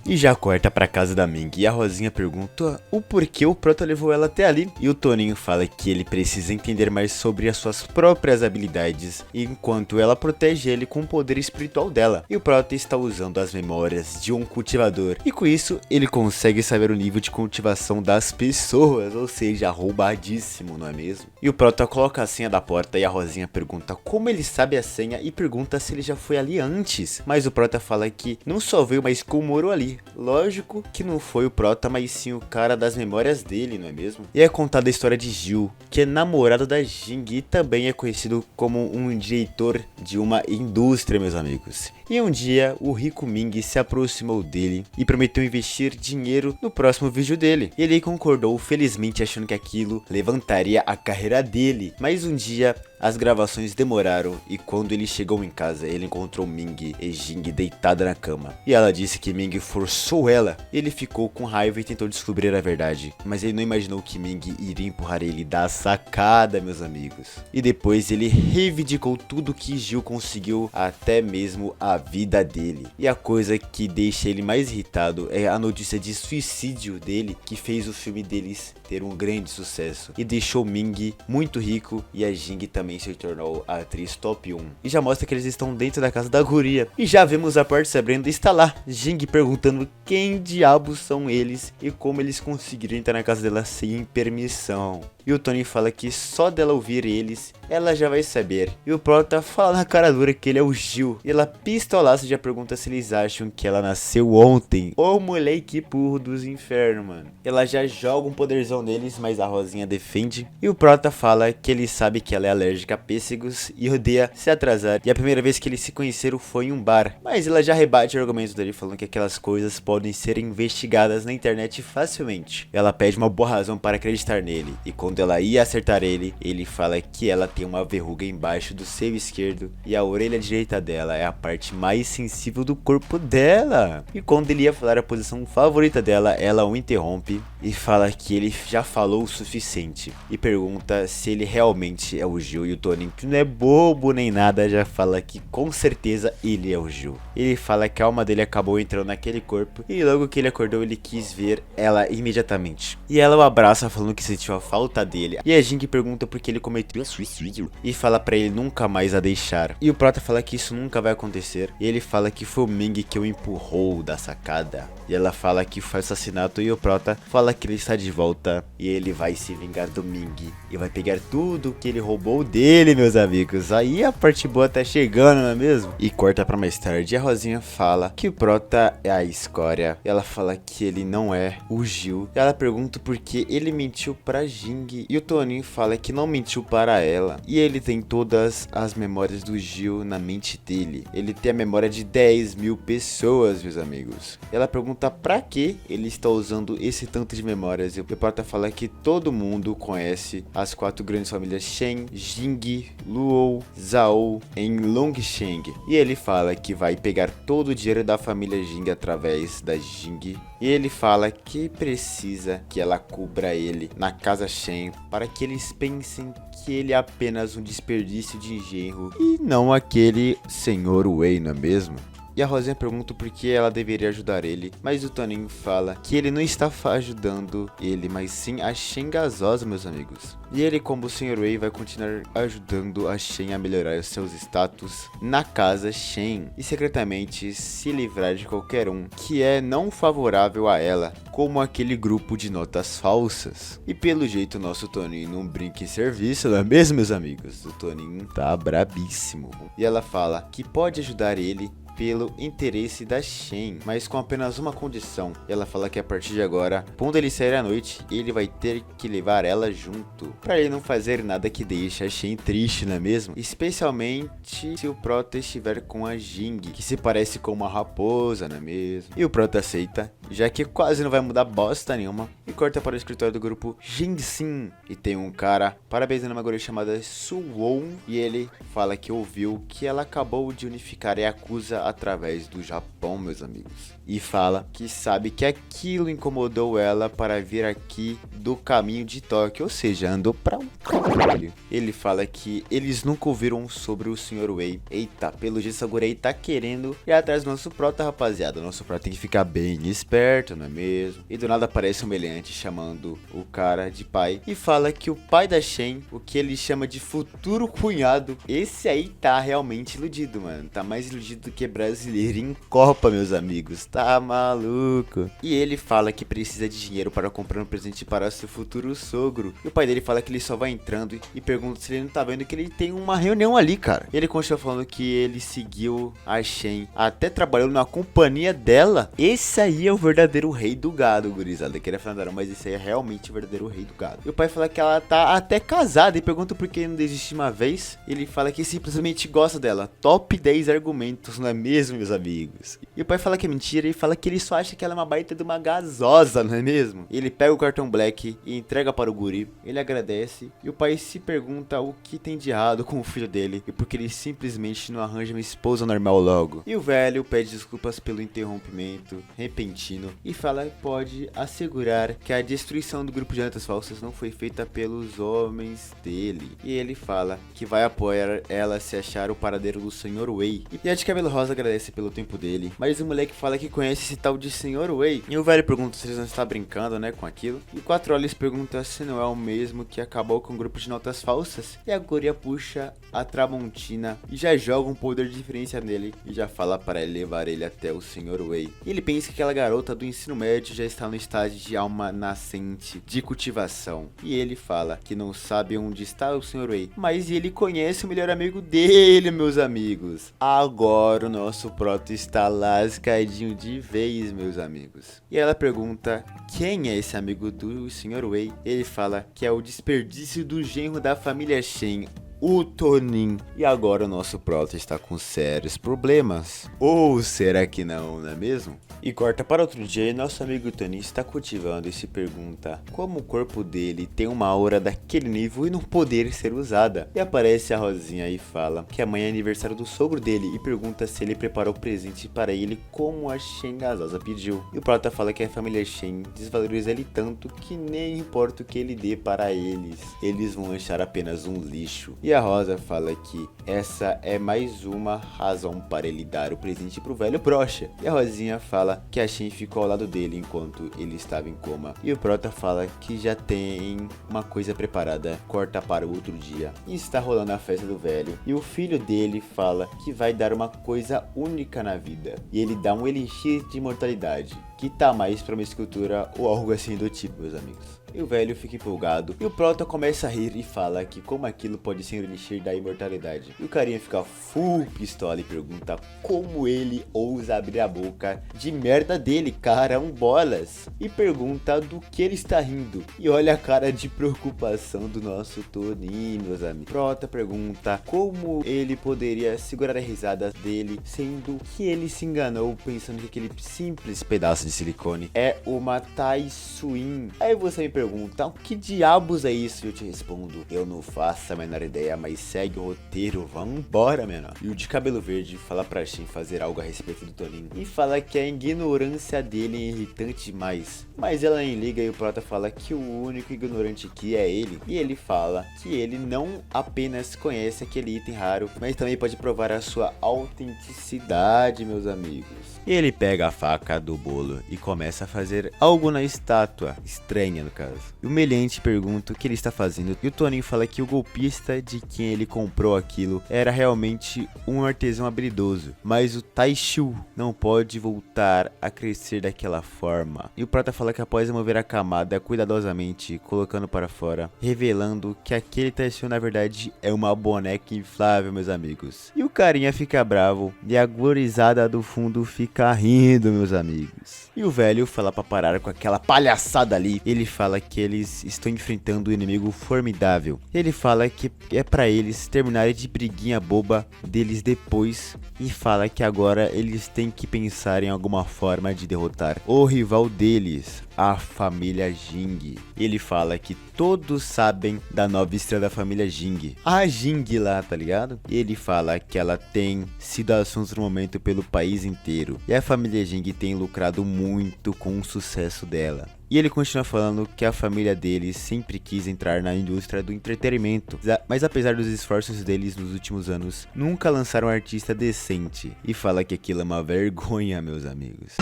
E já corta pra casa da Ming e a Rosinha pergunta o porquê o Prota levou ela até ali. E o Toninho fala que ele precisa entender mais sobre as suas próprias habilidades, enquanto ela protege ele com o poder espiritual dela. E o Prota está usando as memórias de um cultivador. E com isso, ele consegue saber o nível de cultivação das pessoas, ou seja, roubadíssimo, não é mesmo? E o Prota coloca a senha da porta e a Rosinha pergunta como ele sabe a senha e pergunta se ele já foi ali antes. Mas o Prota fala que não só veio, mas como morou ali. Lógico que não foi o Prota, mas sim o cara das memórias dele, não é mesmo? E é contada a história de Gil, que é namorado da Jing e também é conhecido como um diretor de uma indústria, meus amigos. E um dia, o rico Ming se aproximou dele e prometeu investir dinheiro no próximo vídeo dele. Ele concordou, felizmente achando que aquilo levantaria a carreira dele. Mas um dia, as gravações demoraram e quando ele chegou em casa, ele encontrou Ming e Jing deitada na cama. E ela disse que Ming forçou ela. Ele ficou com raiva e tentou descobrir a verdade, mas ele não imaginou que Ming iria empurrar ele da sacada, meus amigos. E depois ele reivindicou tudo que Gil conseguiu, até mesmo a vida dele. E a coisa que deixa ele mais irritado é a notícia de suicídio dele, que fez o filme deles ter um grande sucesso e deixou Ming muito rico, e a Jing também se tornou a atriz top 1. E já mostra que eles estão dentro da casa da guria. E já vemos a porta se abrindo e está lá Jing perguntando quem diabos são eles e como eles conseguiram entrar na casa dela sem permissão. E o Tony fala que só dela ouvir eles, ela já vai saber. E o Prota fala na cara dura que ele é o Gil. E ela pistolaça já pergunta se eles acham que ela nasceu ontem. Ô moleque burro dos infernos, mano. Ela já joga um poderzão neles, mas a Rosinha defende. E o Prota fala que ele sabe que ela é alérgica a pêssegos e odeia se atrasar. E a primeira vez que eles se conheceram foi em um bar. Mas ela já rebate o argumento dele, falando que aquelas coisas podem ser investigadas na internet facilmente. Ela pede uma boa razão para acreditar nele. E quando ela ia acertar ele, ele fala que ela tem uma verruga embaixo do seio esquerdo e a orelha direita dela é a parte mais sensível do corpo dela. E quando ele ia falar a posição favorita dela, ela o interrompe e fala que ele já falou o suficiente. E pergunta se ele realmente é o Gil. E o Tony, que não é bobo nem nada, já fala que com certeza ele é o Gil. Ele fala que a alma dele acabou entrando naquele corpo e logo que ele acordou ele quis ver ela imediatamente. E ela o abraça falando que sentiu a falta dele. E a Jing pergunta por que ele cometeu suicídio e fala pra ele nunca mais a deixar. E o Prota fala que isso nunca vai acontecer. E ele fala que foi o Ming que o empurrou da sacada. E ela fala que foi assassinato e o Prota fala que ele está de volta e ele vai se vingar do Ming e vai pegar tudo que ele roubou dele, meus amigos. Aí a parte boa tá chegando, não é mesmo? E corta pra mais tarde. A Rosinha fala que o Prota é a escória. E ela fala que ele não é o Gil. E ela pergunta por que ele mentiu pra Jing. E o Toninho fala que não mentiu para ela. E ele tem todas as memórias do Gil na mente dele. Ele tem a memória de 10 mil pessoas, meus amigos. E ela pergunta pra que ele está usando esse tanto de memórias. E o Prota fala que todo mundo conhece as 4 grandes famílias Shen, Jing, Luo, Zhao em Longsheng. E ele fala que vai pegar todo o dinheiro da família Jing através da Jing. E ele fala que precisa que ela cubra ele na casa Shen para que eles pensem que ele é apenas um desperdício de genro e não aquele Sr. Wei, não é mesmo? E a Rosinha pergunta por que ela deveria ajudar ele, mas o Toninho fala que ele não está ajudando ele, mas sim a Shen gasosa, meus amigos. E ele, como o Sr. Wei, vai continuar ajudando a Shen a melhorar seus status na casa Shen e secretamente se livrar de qualquer um que é não favorável a ela, como aquele grupo de notas falsas. E pelo jeito o nosso Toninho não brinca em serviço, não é mesmo, meus amigos? O Toninho tá brabíssimo. E ela fala que pode ajudar ele pelo interesse da Shen, mas com apenas uma condição. Ela fala que a partir de agora, quando ele sair à noite, ele vai ter que levar ela junto, para ele não fazer nada que deixe a Shen triste, não é mesmo? Especialmente se o Prota estiver com a Jing, que se parece com uma raposa, não é mesmo? E o Prota aceita, já que quase não vai mudar bosta nenhuma, e corta para o escritório do grupo Jingxin, e tem um cara parabenizando uma guria chamada Suwon, e ele fala que ouviu que ela acabou de unificar Yakuza através do Japão, meus amigos. E fala que sabe que aquilo incomodou ela para vir aqui do caminho de Tóquio, ou seja, andou pra um caralho. Ele fala que eles nunca ouviram sobre o Sr. Wei. Eita, pelo jeito essa Gurei tá querendo ir atrás do nosso Prota, rapaziada. O nosso Prota tem que ficar bem esperto, não é mesmo? E do nada aparece um meliante chamando o cara de pai e fala que o pai da Shen, o que ele chama de futuro cunhado, esse aí tá realmente iludido, mano. Tá mais iludido do que brasileiro em Copa, meus amigos. Tá maluco. E ele fala que precisa de dinheiro para comprar um presente para seu futuro sogro. E o pai dele fala que ele só vai entrando e pergunta se ele não tá vendo que ele tem uma reunião ali, cara. E ele continua falando que ele seguiu a Shen, até trabalhou na companhia dela. Esse aí é o verdadeiro rei do gado, gurizada. Queria falar, não, mas esse aí é realmente o verdadeiro rei do gado. E o pai fala que ela tá até casada e pergunta por que não desiste uma vez. Ele fala que simplesmente gosta dela. Top 10 argumentos, não é mesmo, meus amigos? E o pai fala que é mentira e fala que ele só acha que ela é uma baita de uma gasosa, não é mesmo? Ele pega o cartão Black e entrega para o guri. Ele agradece e o pai se pergunta o que tem de errado com o filho dele e porque ele simplesmente não arranja uma esposa normal logo. E o velho pede desculpas pelo interrompimento repentino e fala que pode assegurar que a destruição do grupo de notas falsas não foi feita pelos homens dele. E ele fala que vai apoiar ela se achar o paradeiro do Sr. Wei. E a de cabelo rosa agradece pelo tempo dele, mas o moleque fala que conhece esse tal de Sr. Wei. E o velho pergunta se eles não estão brincando, né, com aquilo. E 4 olhos pergunta se não é o mesmo que acabou com o grupo de notas falsas. E a guria puxa a Tramontina e já joga um poder de diferença nele e já fala para ele levar ele até o Sr. Wei. E ele pensa que aquela garota volta do ensino médio já está no estágio de alma nascente, de cultivação. E ele fala que não sabe onde está o Sr. Wei, mas ele conhece o melhor amigo dele, meus amigos. Agora o nosso Proto está lascadinho de vez, meus amigos. E ela pergunta quem é esse amigo do Sr. Wei. Ele fala que é o desperdício do genro da família Shen, o Tonin. E agora o nosso Proto está com sérios problemas. Ou será que não, não é mesmo? E corta para outro dia e nosso amigo Tonin está cultivando e se pergunta como o corpo dele tem uma aura daquele nível e não poder ser usada. E aparece a Rosinha e fala que amanhã é aniversário do sogro dele e pergunta se ele preparou presente para ele como a Shen gasosa pediu. E o Prota fala que a família Shen desvaloriza ele tanto que nem importa o que ele dê para eles vão achar apenas um lixo. E a Rosa fala que essa é mais uma razão para ele dar o presente pro velho brocha. E a Rosinha fala que a Shen ficou ao lado dele enquanto ele estava em coma. E o Prota fala que já tem uma coisa preparada. Corta para o outro dia e está rolando a festa do velho. E o filho dele fala que vai dar uma coisa única na vida. E ele dá um elixir de imortalidade, que tá mais pra uma escultura ou algo assim do tipo, meus amigos. E o velho fica empolgado. E o Prota começa a rir e fala que como aquilo pode ser o elixir da imortalidade. E o carinha fica full pistola e pergunta como ele ousa abrir a boca de merda dele, carambolas. E pergunta do que ele está rindo. E olha a cara de preocupação do nosso Toninho, meus amigos. Prota pergunta como ele poderia segurar a risada dele, sendo que ele se enganou pensando que aquele simples pedaço de silicone é uma Tai Suin. Aí você me pergunta, que diabos é isso? E eu te respondo, eu não faço a menor ideia, mas segue o roteiro, vambora, menor. E o de cabelo verde fala pra Shen fazer algo a respeito do Toninho e fala que a ignorância dele é irritante demais. Mas ela nem liga e o Prota fala que o único ignorante aqui é ele. E ele fala que ele não apenas conhece aquele item raro, mas também pode provar a sua autenticidade, meus amigos. E ele pega a faca do bolo e começa a fazer algo na estátua, estranha no caso. E o Meliante pergunta o que ele está fazendo e o Toninho fala que o golpista de quem ele comprou aquilo era realmente um artesão habilidoso, mas o Taishu não pode voltar a crescer daquela forma. E o Prata fala que após remover a camada cuidadosamente, colocando para fora, revelando que aquele Taishu na verdade é uma boneca inflável, meus amigos. E o carinha fica bravo e a gurizada do fundo fica rindo, meus amigos. E o velho fala pra parar com aquela palhaçada ali. Ele fala que eles estão enfrentando um inimigo formidável. Ele fala que é pra eles terminarem de briguinha boba deles depois. E fala que agora eles têm que pensar em alguma forma de derrotar o rival deles, a família Jing. Ele fala que todos sabem da nova estrela da família Jing, a Jing lá, tá ligado? E ele fala que ela tem sido assunto no momento pelo país inteiro. E a família Jing tem lucrado muito com o sucesso dela. E ele continua falando que a família dele sempre quis entrar na indústria do entretenimento, mas apesar dos esforços deles nos últimos anos, nunca lançaram um artista decente. E fala que aquilo é uma vergonha, meus amigos.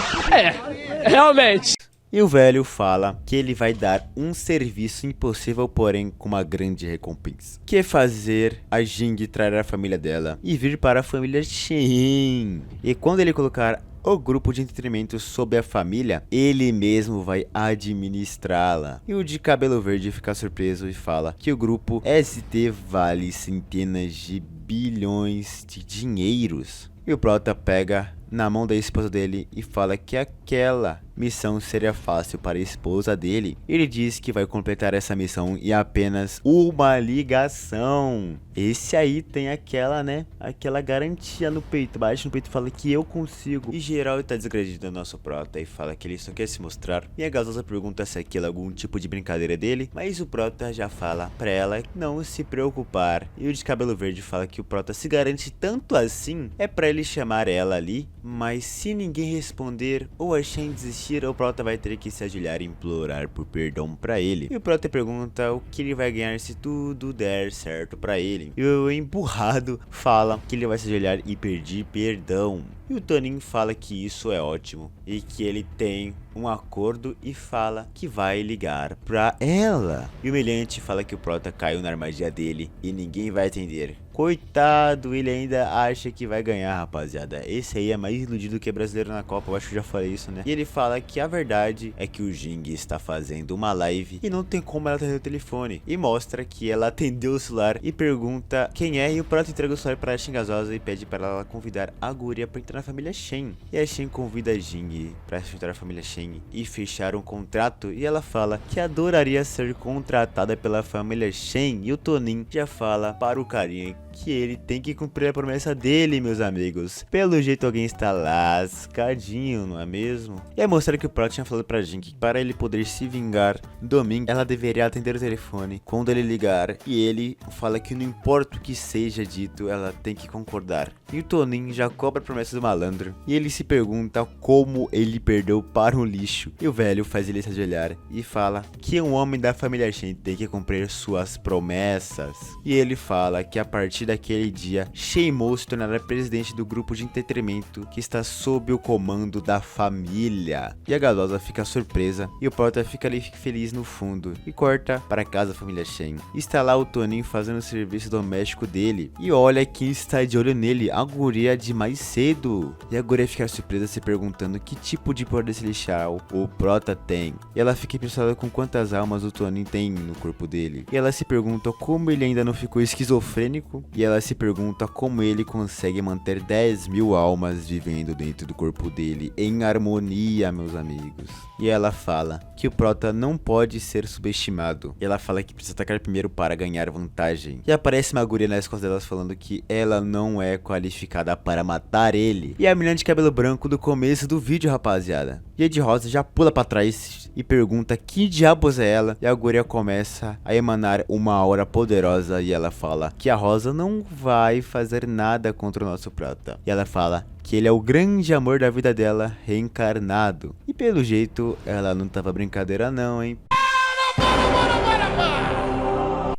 Realmente. E o velho fala que ele vai dar um serviço impossível, porém com uma grande recompensa, que é fazer a Jing trair a família dela e vir para a família Shen. E quando ele colocar o grupo de entretenimento sob a família, ele mesmo vai administrá-la. E o de cabelo verde fica surpreso e fala que o grupo ST vale centenas de bilhões de dinheiros. E o Prota pega na mão da esposa dele e fala que aquela missão seria fácil para a esposa dele. Ele diz que vai completar essa missão em apenas uma ligação. Esse aí tem aquela, né? Aquela garantia no peito. Baixa no peito e fala que eu consigo. E geral tá desacreditando o nosso Prota e fala que ele só quer se mostrar. E a gasosa pergunta se aquilo é algum tipo de brincadeira dele, mas o Prota já fala pra ela não se preocupar. E o de cabelo verde fala que o Prota se garante tanto assim, é pra ele chamar ela ali, mas se ninguém responder ou a Shen desistir, o Prota vai ter que se ajoelhar e implorar por perdão pra ele. E o Prota pergunta o que ele vai ganhar se tudo der certo pra ele. E o emburrado fala que ele vai se ajoelhar e pedir perdão. E o Toninho fala que isso é ótimo e que ele tem um acordo e fala que vai ligar pra ela. E o humilhante fala que o Prota caiu na armadilha dele e ninguém vai atender. Coitado, ele ainda acha que vai ganhar, rapaziada. Esse aí é mais iludido que brasileiro na Copa, eu acho que eu já falei isso, né? E ele fala que a verdade é que o Jing está fazendo uma live e não tem como ela atender o telefone. E mostra que ela atendeu o celular e pergunta quem é, e o Prota entrega o celular para a Shen gasosa e pede para ela convidar a guria para entrar na família Shen. E a Shen convida a Jing para entrar na família Shen e fechar um contrato, e ela fala que adoraria ser contratada pela família Shen. E o Tonin já fala para o carinha que ele tem que cumprir a promessa dele, meus amigos. Pelo jeito alguém está lascadinho, não é mesmo? E aí mostrar que o Prota tinha falado pra Jing que para ele poder se vingar domingo, ela deveria atender o telefone quando ele ligar, e ele fala que não importa o que seja dito, ela tem que concordar. E o Tonin já cobra a promessa do malandro, e ele se pergunta como ele perdeu para um lixo. E o velho faz ele se ajoelhar e fala que um homem da família Shen tem que cumprir suas promessas. E ele fala que a partir daquele dia, Shenmue se tornará presidente do grupo de entretenimento que está sob o comando da família. E a gasosa fica surpresa e o Prota fica ali feliz no fundo e corta para casa da família Shen. Está lá o Toninho fazendo o serviço doméstico dele e olha quem está de olho nele, a guria de mais cedo. E a guria fica surpresa se perguntando que tipo de poder celestial o Prota tem. E ela fica impressionada com quantas almas o Toninho tem no corpo dele. E ela se pergunta como ele ainda não ficou esquizofrênico. E ela se pergunta como ele consegue manter 10.000 almas vivendo dentro do corpo dele em harmonia, meus amigos. E ela fala que o Prota não pode ser subestimado. E ela fala que precisa atacar primeiro para ganhar vantagem. E aparece uma guria nas costas delas falando que ela não é qualificada para matar ele. E a menina de cabelo branco do começo do vídeo, rapaziada. E a de rosa já pula para trás e pergunta que diabos é ela. E a guria começa a emanar uma aura poderosa e ela fala que a rosa não vai fazer nada contra o nosso Prota. E ela fala que ele é o grande amor da vida dela, reencarnado. E pelo jeito, ela não tava brincadeira não, hein?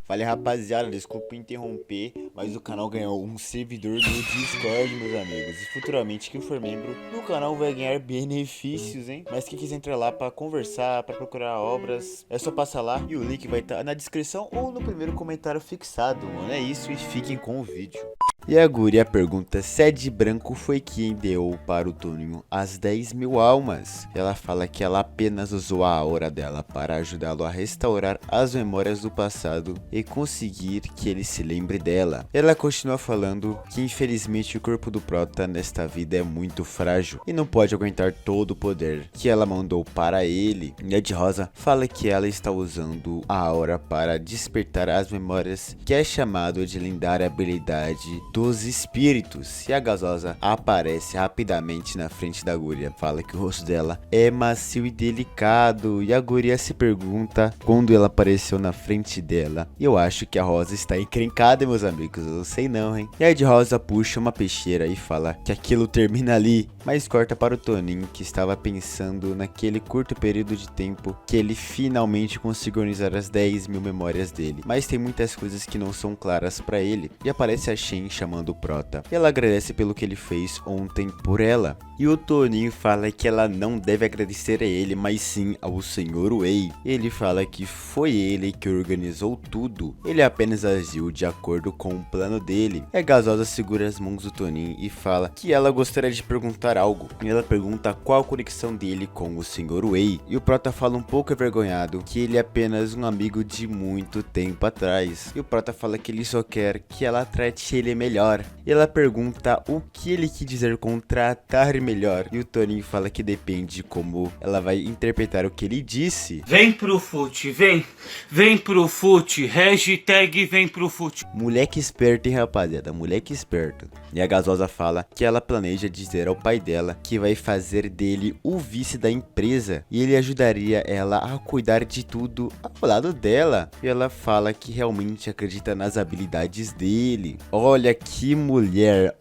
Falei, rapaziada, desculpa interromper, mas o canal ganhou um servidor no Discord, meus amigos. E futuramente, quem for membro do canal vai ganhar benefícios, hein? Mas quem quiser entrar lá pra conversar, pra procurar obras, é só passar lá e o link vai estar na descrição ou no primeiro comentário fixado, mano. É isso e fiquem com o vídeo. E a guria pergunta se a de branco foi quem deu para o Toninho as 10.000 almas. Ela fala que ela apenas usou a aura dela para ajudá-lo a restaurar as memórias do passado e conseguir que ele se lembre dela. Ela continua falando que infelizmente o corpo do Prota nesta vida é muito frágil e não pode aguentar todo o poder que ela mandou para ele. E a de rosa fala que ela está usando a aura para despertar as memórias, que é chamado de lendária habilidade dos espíritos. E a gasosa aparece rapidamente na frente da guria, fala que o rosto dela é macio e delicado, e a guria se pergunta quando ela apareceu na frente dela. E eu acho que a rosa está encrencada, meus amigos, eu não sei não, hein. E a de rosa puxa uma peixeira e fala que aquilo termina ali, mas corta para o Toninho, que estava pensando naquele curto período de tempo que ele finalmente conseguiu organizar as 10.000 memórias dele, mas tem muitas coisas que não são claras para ele. E aparece a Shen chamando o Prota, e ela agradece pelo que ele fez ontem por ela. E o Toninho fala que ela não deve agradecer a ele, mas sim ao Sr. Wei. Ele fala que foi ele que organizou tudo, ele apenas agiu de acordo com o plano dele. E a gasosa segura as mãos do Toninho e fala que ela gostaria de perguntar algo. E ela pergunta qual a conexão dele com o Sr. Wei. E o Prota fala um pouco envergonhado que ele é apenas um amigo de muito tempo atrás. E o Prota fala que ele só quer que ela trate ele melhor. E ela pergunta o que ele quis dizer com tratar melhor. E o Toninho fala que depende de como ela vai interpretar o que ele disse. Vem pro fute, vem pro fute, hashtag vem pro fute. Moleque esperto, hein, rapaziada, moleque esperto. E a gasosa fala que ela planeja dizer ao pai dela que vai fazer dele o vice da empresa e ele ajudaria ela a cuidar de tudo ao lado dela. E ela fala que realmente acredita nas habilidades dele. Olha que mulher,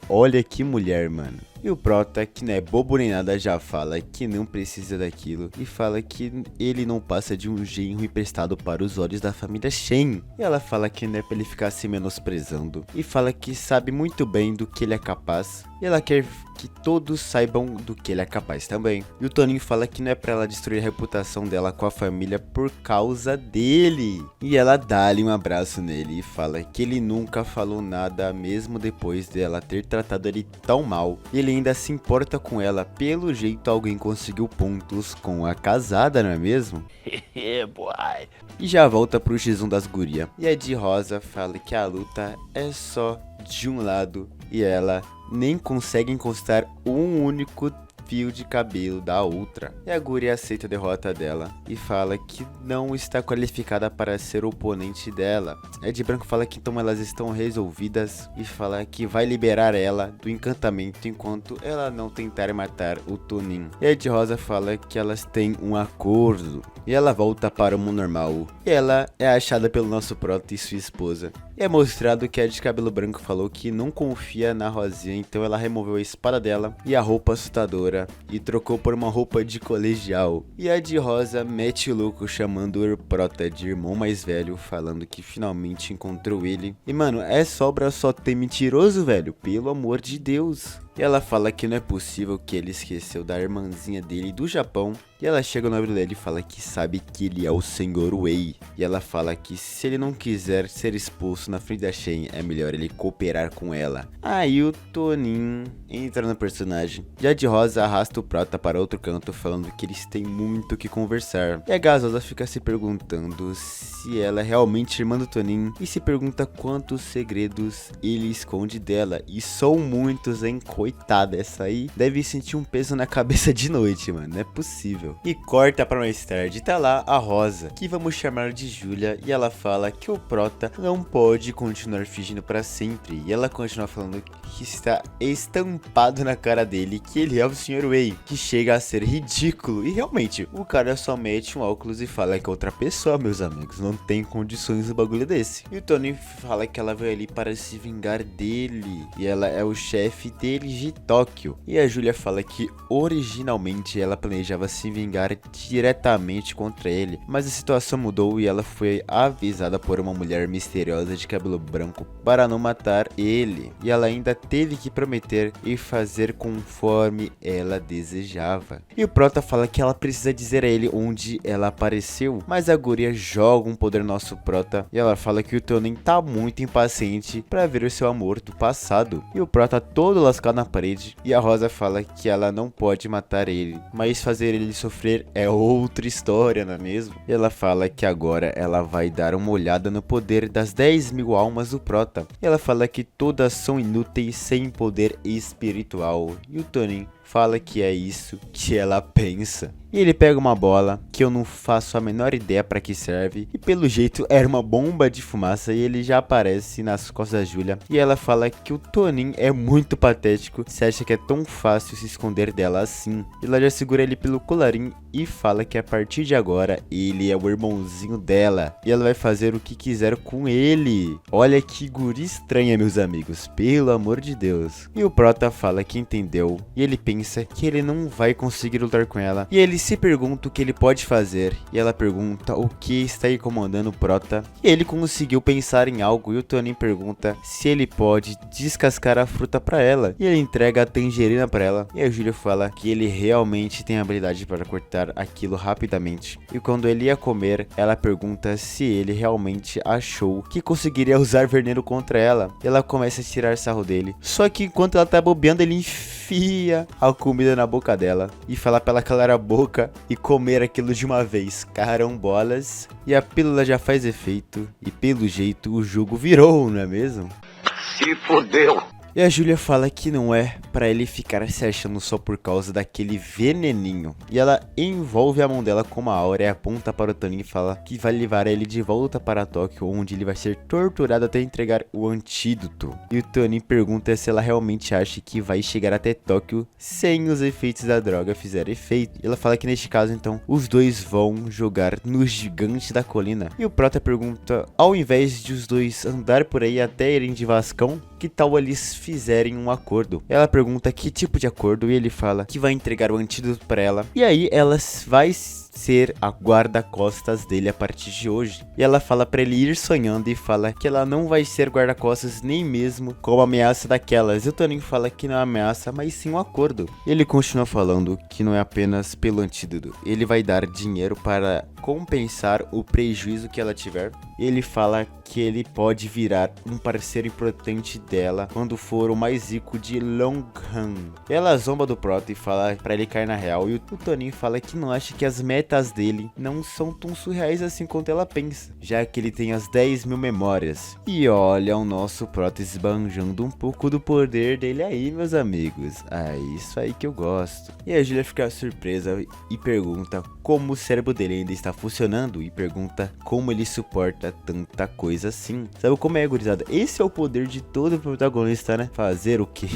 mano. E o Prota, que não é bobo nem nada, já fala que não precisa daquilo e fala que ele não passa de um genro emprestado para os olhos da família Shen. E ela fala que não é pra ele ficar se menosprezando e fala que sabe muito bem do que ele é capaz e ela quer que todos saibam do que ele é capaz também. E o Toninho fala que não é pra ela destruir a reputação dela com a família por causa dele. E ela dá-lhe um abraço nele e fala que ele nunca falou nada mesmo depois dela ter tratado ele tão mal. E ele ainda se importa com ela, pelo jeito alguém conseguiu pontos com a casada, não é mesmo? E já volta pro X1 das guria. E a de Rosa fala que a luta é só de um lado e ela nem consegue encostar um único fio de cabelo da outra. E a guria aceita a derrota dela e fala que não está qualificada para ser oponente dela. A de branco fala que então elas estão resolvidas e fala que vai liberar ela do encantamento enquanto ela não tentar matar o Toninho. E a de rosa fala que elas têm um acordo e ela volta para o mundo normal. E ela é achada pelo nosso Prota e sua esposa. E é mostrado que a de cabelo branco falou que não confia na Rosinha, então ela removeu a espada dela e a roupa assustadora e trocou por uma roupa de colegial. E a de rosa mete o louco chamando o Prota de irmão mais velho, falando que finalmente encontrou ele. E mano, é sobra só ter mentiroso, velho, pelo amor de Deus. E ela fala que não é possível que ele esqueceu da irmãzinha dele do Japão. E ela chega no ouvido dele e fala que sabe que ele é o Senhor Wei. E ela fala que se ele não quiser ser expulso na frente da Shen, é melhor ele cooperar com ela. Aí o Toninho entra no personagem. E a de rosa arrasta o Prota para outro canto, falando que eles têm muito o que conversar. E a gasosa fica se perguntando se ela é realmente irmã do Toninho. E se pergunta quantos segredos ele esconde dela. E são muitos, hein? Coitada, essa aí deve sentir um peso na cabeça de noite, mano. Não é possível. E corta pra mais tarde, tá lá a Rosa, que vamos chamar de Júlia, e ela fala que o Prota não pode continuar fingindo pra sempre. E ela continua falando que está estampado na cara dele que ele é o Sr. Wei, que chega a ser ridículo. E realmente, o cara só mete um óculos e fala que é outra pessoa, meus amigos. Não tem condições no bagulho desse. E o Tony fala que ela veio ali para se vingar dele, e ela é o chefe dele de Tóquio. E a Júlia fala que originalmente ela planejava se vingar diretamente contra ele, mas a situação mudou e ela foi avisada por uma mulher misteriosa de cabelo branco para não matar ele. E ela ainda teve que prometer e fazer conforme ela desejava. E o Prota fala que ela precisa dizer a ele onde ela apareceu, mas a guria joga um poder no nosso Prota e ela fala que o Tonin tá muito impaciente para ver o seu amor do passado. E o Prota todo lascado na parede, e a Rosa fala que ela não pode matar ele, mas fazer ele sofrer é outra história, não é mesmo? E ela fala que agora ela vai dar uma olhada no poder das 10.000 almas do Prota. E ela fala que todas são inúteis sem poder espiritual. E o Tonin fala que é isso que ela pensa. E ele pega uma bola, que eu não faço a menor ideia para que serve, e pelo jeito era uma bomba de fumaça, e ele já aparece nas costas da Júlia. E ela fala que o Tonin é muito patético, se acha que é tão fácil se esconder dela assim. E ela já segura ele pelo colarinho e fala que a partir de agora ele é o irmãozinho dela, e ela vai fazer o que quiser com ele. Olha que guria estranha, meus amigos, pelo amor de Deus. E o Prota fala que entendeu, e ele pensa que ele não vai conseguir lutar com ela, e ele se pergunta o que ele pode fazer, e ela pergunta o que está incomodando o Prota, e ele conseguiu pensar em algo, e o Tonin pergunta se ele pode descascar a fruta para ela, e ele entrega a tangerina para ela, e a Júlia fala que ele realmente tem habilidade para cortar aquilo rapidamente, e quando ele ia comer, ela pergunta se ele realmente achou que conseguiria usar veneno contra ela, e ela começa a tirar sarro dele, só que enquanto ela tá bobeando, ele enfia a comida na boca dela, e fala pra ela calar a boca e comer aquilo de uma vez. Carambolas. E a pílula já faz efeito. E pelo jeito o jogo virou, não é mesmo? Se fodeu! E a Júlia fala que não é pra ele ficar se achando só por causa daquele veneninho. E ela envolve a mão dela com uma aura e aponta para o Tonin e fala que vai levar ele de volta para Tóquio, onde ele vai ser torturado até entregar o antídoto. E o Tonin pergunta se ela realmente acha que vai chegar até Tóquio sem os efeitos da droga fizerem efeito. E ela fala que neste caso, então, os dois vão jogar no gigante da colina. E o Prota pergunta, ao invés de os dois andar por aí até irem de Vascão, que tal eles fizerem um acordo? Ela pergunta que tipo de acordo e ele fala que vai entregar o antídoto pra ela. E aí ela vai ser a guarda-costas dele a partir de hoje. E ela fala pra ele ir sonhando e fala que ela não vai ser guarda-costas nem mesmo como ameaça daquelas. E o Toninho fala que não é ameaça, mas sim um acordo. Ele continua falando que não é apenas pelo antídoto. Ele vai dar dinheiro para compensar o prejuízo que ela tiver. Ele fala que ele pode virar um parceiro importante dela quando for o mais rico de Longhorn. Ela zomba do Proto e fala pra ele cair na real. E o Toninho fala que não acha que as metas dele não são tão surreais assim quanto ela pensa, já que ele tem as 10.000 memórias. E olha o nosso Proto esbanjando um pouco do poder dele aí, meus amigos. É isso aí que eu gosto. E a Julia fica surpresa e pergunta como o cérebro dele ainda está funcionando e pergunta como ele suporta tanta coisa assim. Sabe como é, gurizada? Esse é o poder de todo protagonista, né? Fazer o quê?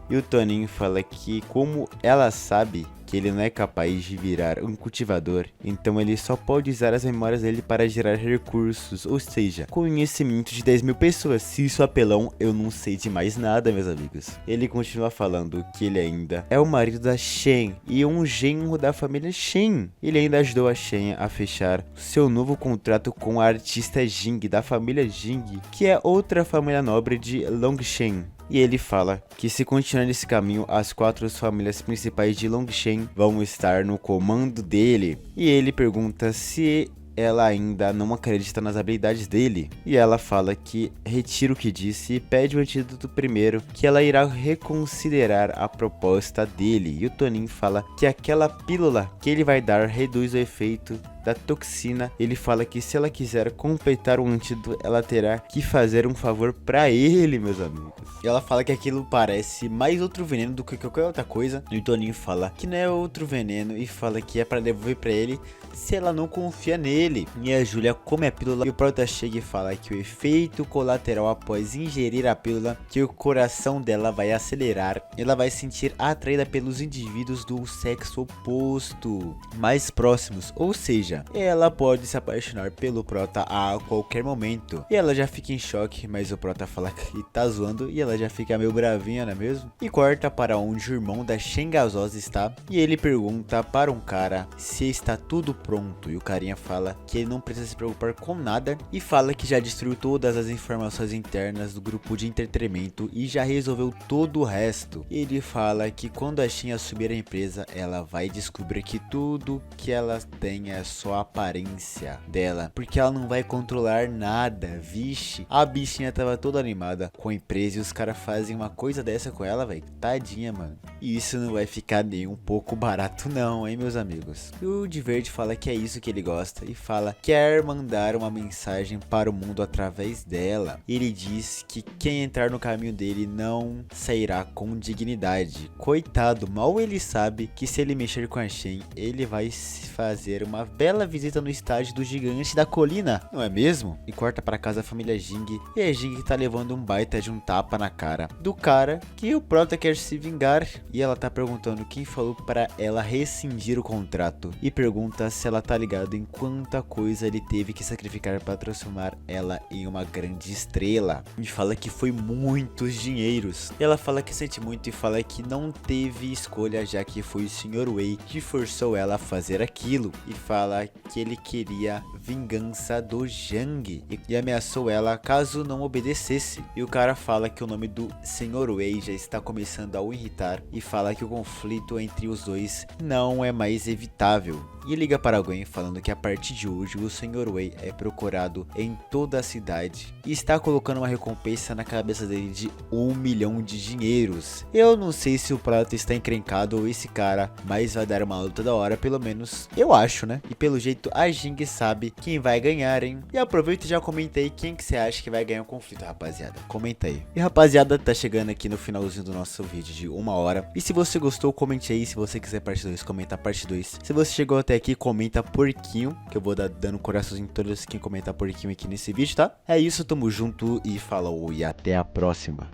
E o Toninho fala que como ela sabe que ele não é capaz de virar um cultivador, então ele só pode usar as memórias dele para gerar recursos, ou seja, conhecimento de 10.000 pessoas. Se isso é apelão, eu não sei de mais nada, meus amigos. Ele continua falando que ele ainda é o marido da Shen e um genro da família Shen. Ele ainda ajudou a Shen a fechar seu novo contrato com a artista Jing, da família Jing, que é outra família nobre de Longshen. E ele fala que se continuar nesse caminho, as 4 famílias principais de Longshen vão estar no comando dele. E ele pergunta se ela ainda não acredita nas habilidades dele. E ela fala que retira o que disse e pede o antídoto primeiro, que ela irá reconsiderar a proposta dele. E o Toninho fala que aquela pílula que ele vai dar reduz o efeito da toxina. Ele fala que se ela quiser completar o antídoto, ela terá que fazer um favor pra ele, meus amigos. E ela fala que aquilo parece mais outro veneno do que qualquer outra coisa. E o Toninho fala que não é outro veneno e fala que é pra devolver pra ele se ela não confia nele. E a Julia come a pílula e o Prota chega e fala que o efeito colateral após ingerir a pílula, que o coração dela vai acelerar. Ela vai se sentir atraída pelos indivíduos do sexo oposto, mais próximos, ou seja, ela pode se apaixonar pelo Prota a qualquer momento. E ela já fica em choque, mas o Prota fala que tá zoando e ela já fica meio bravinha, não é mesmo? E corta para onde o irmão da Shen Gasosa está e ele pergunta para um cara se está tudo pronto. E o carinha fala que ele não precisa se preocupar com nada e fala que já destruiu todas as informações internas do grupo de entretenimento e já resolveu todo o resto. Ele fala que quando a Shen assumir a empresa, ela vai descobrir que tudo que ela tem é só a aparência dela, porque ela não vai controlar nada. Vixe, a bichinha tava toda animada com a empresa e os caras fazem uma coisa dessa com ela, velho. Tadinha, mano. E isso não vai ficar nem um pouco barato não, hein, meus amigos. E o de verde fala que é isso que ele gosta e fala que quer mandar uma mensagem para o mundo através dela. Ele diz que quem entrar no caminho dele não sairá com dignidade. Coitado, mal ele sabe que se ele mexer com a Shen, ele vai fazer uma bela visita no estádio do gigante da colina, não é mesmo? E corta para casa a família Jing e a Jing tá levando um baita de um tapa na cara do cara que o Prota quer se vingar. E ela tá perguntando quem falou para ela rescindir o contrato e pergunta se ela tá ligada em quanta coisa ele teve que sacrificar para transformar ela em uma grande estrela. E fala que foi muitos dinheiros. E ela fala que sente muito e fala que não teve escolha, já que foi o Sr. Wei que forçou ela a fazer aquilo. E fala que ele queria vingança do Zhang e ameaçou ela caso não obedecesse. E o cara fala que o nome do Sr. Wei já está começando a o irritar e fala que o conflito entre os dois não é mais evitável. E liga para alguém falando que a partir de hoje o Sr. Wei é procurado em toda a cidade e está colocando uma recompensa na cabeça dele de 1 milhão de dinheiros. Eu não sei se o Prota está encrencado ou esse cara, mas vai dar uma luta da hora, pelo menos eu acho, né? E pelo jeito a Jing sabe quem vai ganhar, hein? E aproveita e já comenta aí quem que você acha que vai ganhar o conflito, rapaziada. Comenta aí. E rapaziada, tá chegando aqui no finalzinho do nosso vídeo de 1 hora. E se você gostou, comente aí. Se você quiser parte 2, comenta parte 2. Se você chegou até aqui, comenta porquinho, que eu vou dando coraçãozinho em todos quem comentar porquinho aqui nesse vídeo, tá? É isso, tamo junto e falou e até a próxima.